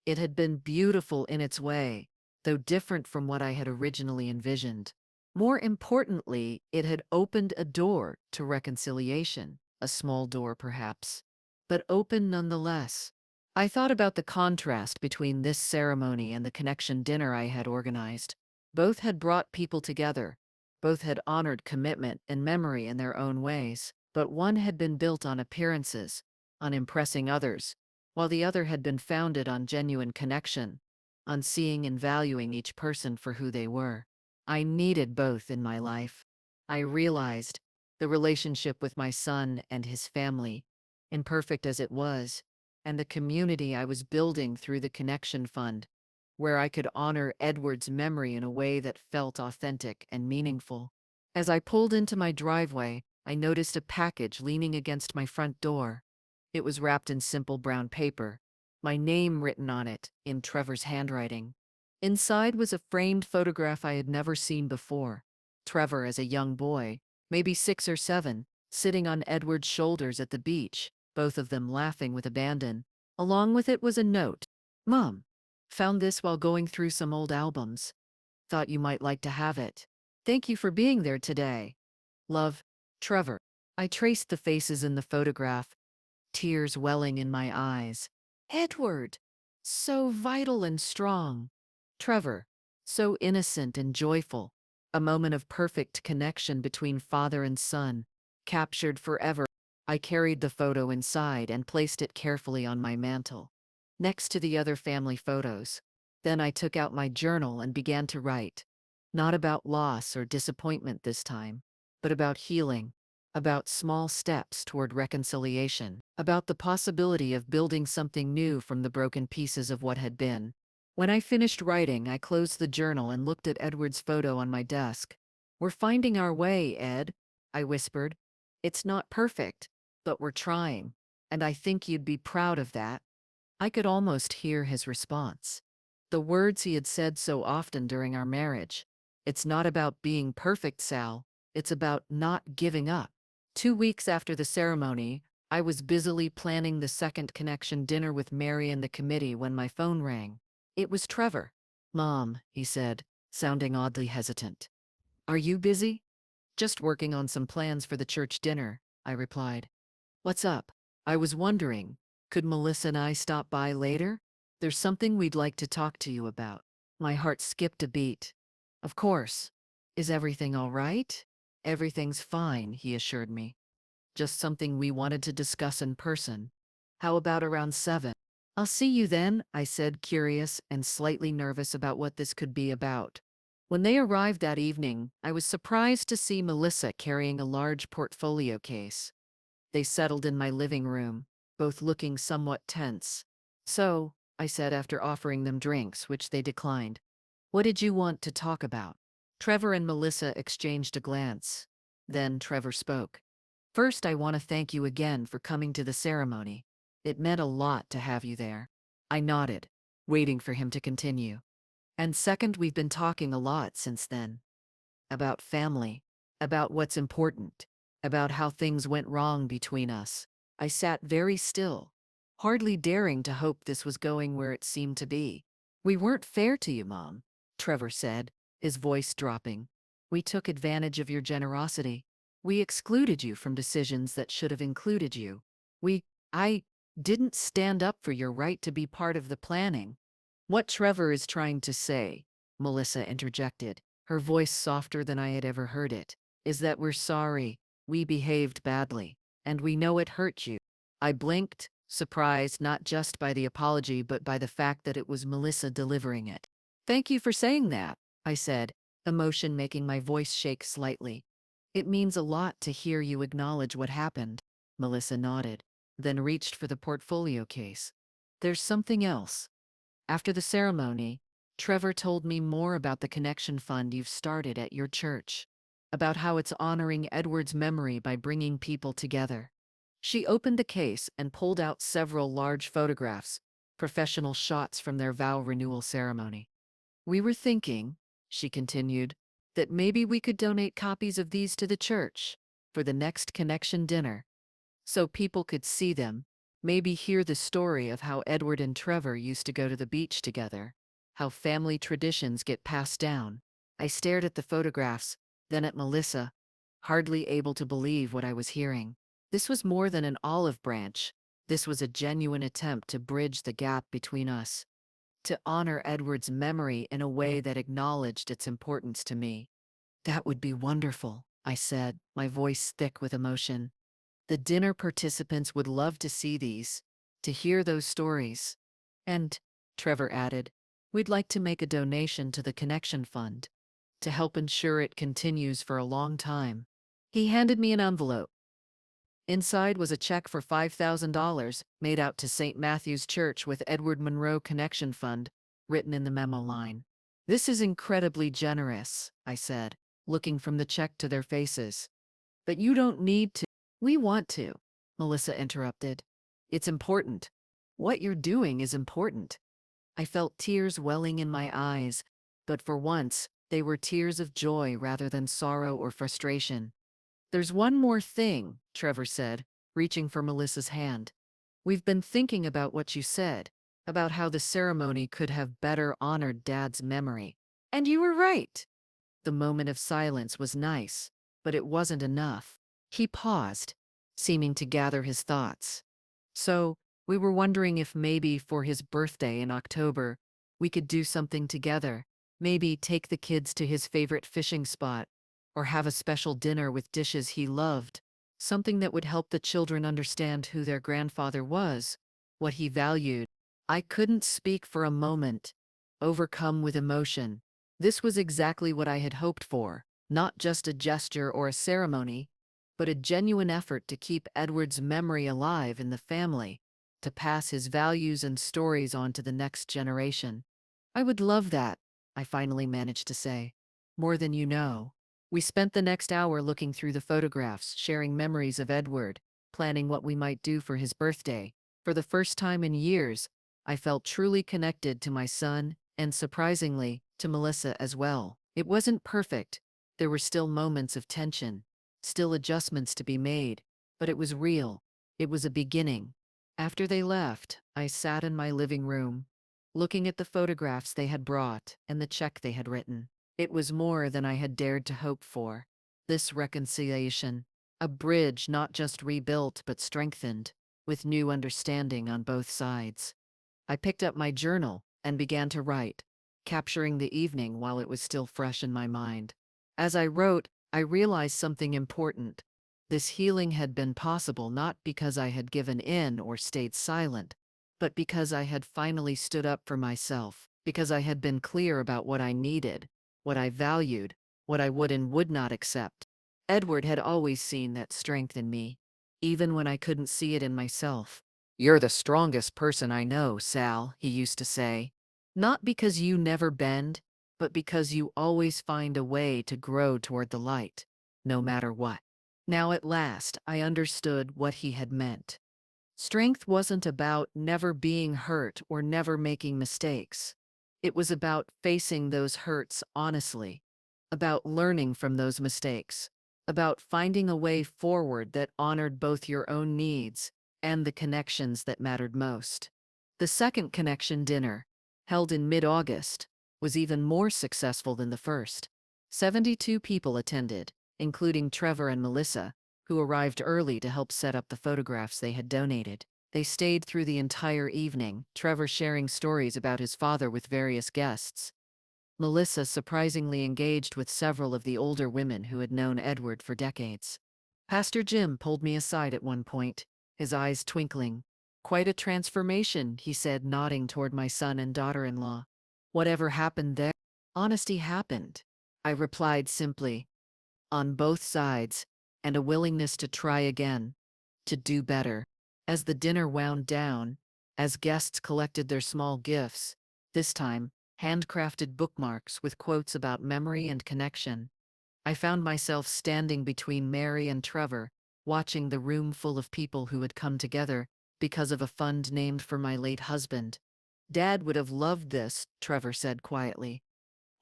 It had been beautiful in its way, though different from what I had originally envisioned. More importantly, it had opened a door to reconciliation, a small door perhaps, but open nonetheless. I thought about the contrast between this ceremony and the connection dinner I had organized. Both had brought people together. Both had honored commitment and memory in their own ways, but one had been built on appearances, on impressing others, while the other had been founded on genuine connection, on seeing and valuing each person for who they were. I needed both in my life. I realized the relationship with my son and his family, imperfect as it was, and the community I was building through the Connection Fund, where I could honor Edward's memory in a way that felt authentic and meaningful. As I pulled into my driveway, I noticed a package leaning against my front door. It was wrapped in simple brown paper, my name written on it in Trevor's handwriting. Inside was a framed photograph I had never seen before. Trevor as a young boy, maybe 6 or 7, sitting on Edward's shoulders at the beach, both of them laughing with abandon. Along with it was a note. Mom, found this while going through some old albums. Thought you might like to have it. Thank you for being there today. Love, Trevor. I traced the faces in the photograph, tears welling in my eyes. Edward, so vital and strong. Trevor, so innocent and joyful. A moment of perfect connection between father and son, captured forever. I carried the photo inside and placed it carefully on my mantel, next to the other family photos. Then I took out my journal and began to write. Not about loss or disappointment this time, but about healing, about small steps toward reconciliation, about the possibility of building something new from the broken pieces of what had been. When I finished writing, I closed the journal and looked at Edward's photo on my desk. We're finding our way, Ed, I whispered. It's not perfect, but we're trying, and I think you'd be proud of that. I could almost hear his response. The words he had said so often during our marriage. It's not about being perfect, Sal. It's about not giving up. 2 weeks after the ceremony, I was busily planning the second connection dinner with Mary and the committee when my phone rang. It was Trevor. Mom, he said, sounding oddly hesitant. Are you busy? Just working on some plans for the church dinner, I replied. What's up? I was wondering, could Melissa and I stop by later? There's something we'd like to talk to you about. My heart skipped a beat. Of course. Is everything all right? Everything's fine, he assured me. Just something we wanted to discuss in person. How about around 7? I'll see you then, I said, curious and slightly nervous about what this could be about. When they arrived that evening, I was surprised to see Melissa carrying a large portfolio case. They settled in my living room, both looking somewhat tense. So, I said after offering them drinks, which they declined. What did you want to talk about? Trevor and Melissa exchanged a glance. Then Trevor spoke. First, I want to thank you again for coming to the ceremony. It meant a lot to have you there. I nodded, waiting for him to continue. And second, we've been talking a lot since then. About family, about what's important, about how things went wrong between us. I sat very still, hardly daring to hope this was going where it seemed to be. We weren't fair to you, Mom, Trevor said, his voice dropping. We took advantage of your generosity. We excluded you from decisions that should have included you. I didn't stand up for your right to be part of the planning. What Trevor is trying to say, Melissa interjected, her voice softer than I had ever heard it, is that we're sorry, we behaved badly, and we know it hurt you. I blinked, surprised not just by the apology but by the fact that it was Melissa delivering it. Thank you for saying that, I said, emotion making my voice shake slightly. It means a lot to hear you acknowledge what happened. Melissa nodded, then reached for the portfolio case. There's something else. After the ceremony, Trevor told me more about the connection fund you've started at your church, about how it's honoring Edward's memory by bringing people together. She opened the case and pulled out several large photographs, professional shots from their vow renewal ceremony. We were thinking, she continued, that maybe we could donate copies of these to the church for the next connection dinner, so people could see them, maybe hear the story of how Edward and Trevor used to go to the beach together, how family traditions get passed down. I stared at the photographs, then at Melissa, hardly able to believe what I was hearing. This was more than an olive branch. This was a genuine attempt to bridge the gap between us, to honor Edward's memory in a way that acknowledged its importance to me. That would be wonderful, I said, my voice thick with emotion. The dinner participants would love to see these, to hear those stories. And, Trevor added, we'd like to make a donation to the Connection Fund, to help ensure it continues for a long time. He handed me an envelope. Inside was a check for $5,000 made out to St. Matthew's Church with Edward Monroe Connection Fund, written in the memo line. This is incredibly generous, I said, looking from the check to their faces. But you don't need to. We want to, Melissa interrupted. It's important. What you're doing is important. I felt tears welling in my eyes, but for once, they were tears of joy rather than sorrow or frustration. There's one more thing, Trevor said, reaching for Melissa's hand. We've been thinking about what you said, about how the ceremony could have better honored Dad's memory. And you were right. The moment of silence was nice, but it wasn't enough. He paused, seeming to gather his thoughts. So, we were wondering if maybe for his birthday in October, we could do something together. Maybe take the kids to his favorite fishing spot, or have a special dinner with dishes he loved. Something that would help the children understand who their grandfather was, what he valued. I couldn't speak for a moment, overcome with emotion. This was exactly what I had hoped for, not just a gesture or a ceremony, but a genuine effort to keep Edward's memory alive in the family, to pass his values and stories on to the next generation. I would love that, I finally managed to say. More than you know. We spent the next hour looking through the photographs, sharing memories of Edward, planning what we might do for his birthday. For the first time in years, I felt truly connected to my son, and surprisingly, to Melissa as well. It wasn't perfect. There were still moments of tension, still adjustments to be made, but it was real. It was a beginning. After they left, I sat in my living room, looking at the photographs they had brought and the check they had written. It was more than I had dared to hope for. This reconciliation, a bridge not just rebuilt but strengthened, with new understanding on both sides. I picked up my journal and began to write, capturing the evening while it was still fresh in my mind. As I wrote, I realized something important. This healing had been possible not because I had given in or stayed silent, but because I had finally stood up for myself, because I had been clear about what I needed, what I valued, what I would and would not accept. Edward had always seen that strength in me, even when I couldn't see it in myself. You're the strongest person I know, Sal, he used to say. Not because you never bend, but because you always find a way to grow toward the light, no matter what. Now at last, I understood what he had meant. Strength wasn't about never being hurt or never making mistakes. It was about facing those hurts honestly, about learning from those mistakes, about finding a way forward that honored both your own needs and the connections that mattered most. The second connection dinner, held in mid-August, was even more successful than the first. 72 people attended, including Trevor and Melissa, who arrived early to help set up the photographs they had donated. They stayed through the entire evening, Trevor sharing stories about his father with various guests. Melissa surprisingly engaged with several of the older women who had known Edward for decades. Pastor Jim pulled me aside at one point, his eyes twinkling. "Quite a transformation," he said, nodding toward my son and daughter-in-law. "Whatever happened there?" "Honesty happened," I replied simply. "On both sides, and a willingness to try again, to do better." As the dinner wound down, as guests collected their small gifts, this time, handcrafted bookmarks with quotes about memory and connection, I found myself standing between Mary and Trevor, watching the room full of people who had come together because of a fund named for my late husband. "Dad would have loved this," Trevor said quietly.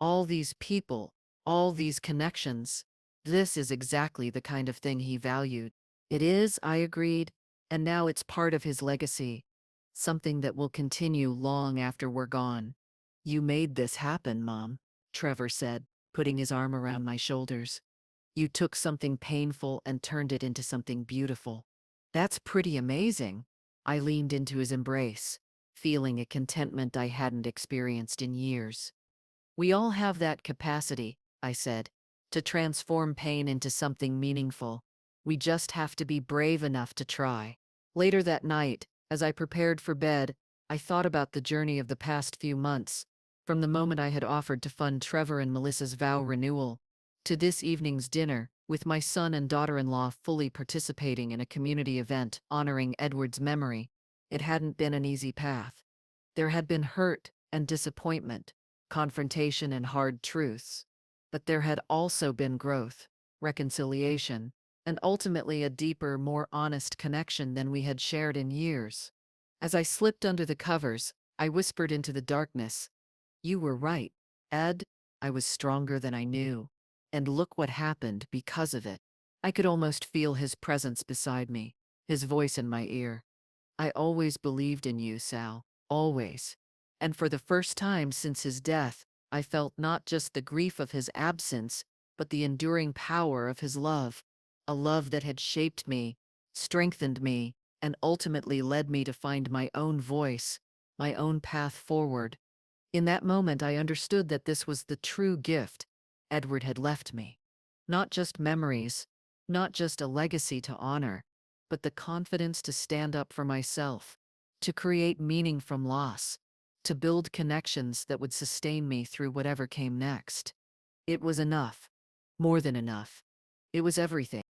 "All these people, all these connections. This is exactly the kind of thing he valued." "It is," I agreed, "and now it's part of his legacy. Something that will continue long after we're gone." "You made this happen, Mom," Trevor said, putting his arm around my shoulders. "You took something painful and turned it into something beautiful." "That's pretty amazing." I leaned into his embrace, feeling a contentment I hadn't experienced in years. "We all have that capacity," I said, "to transform pain into something meaningful. We just have to be brave enough to try." Later that night, as I prepared for bed, I thought about the journey of the past few months, from the moment I had offered to fund Trevor and Melissa's vow renewal, to this evening's dinner, with my son and daughter-in-law fully participating in a community event honoring Edward's memory. It hadn't been an easy path. There had been hurt and disappointment, confrontation and hard truths. But there had also been growth, reconciliation, and ultimately a deeper, more honest connection than we had shared in years. As I slipped under the covers, I whispered into the darkness, "You were right, Ed. I was stronger than I knew. And look what happened because of it." I could almost feel his presence beside me, his voice in my ear. "I always believed in you, Sal. Always." And for the first time since his death, I felt not just the grief of his absence, but the enduring power of his love. A love that had shaped me, strengthened me, and ultimately led me to find my own voice, my own path forward. In that moment, I understood that this was the true gift Edward had left me. Not just memories, not just a legacy to honor, but the confidence to stand up for myself, to create meaning from loss, to build connections that would sustain me through whatever came next. It was enough. More than enough. It was everything.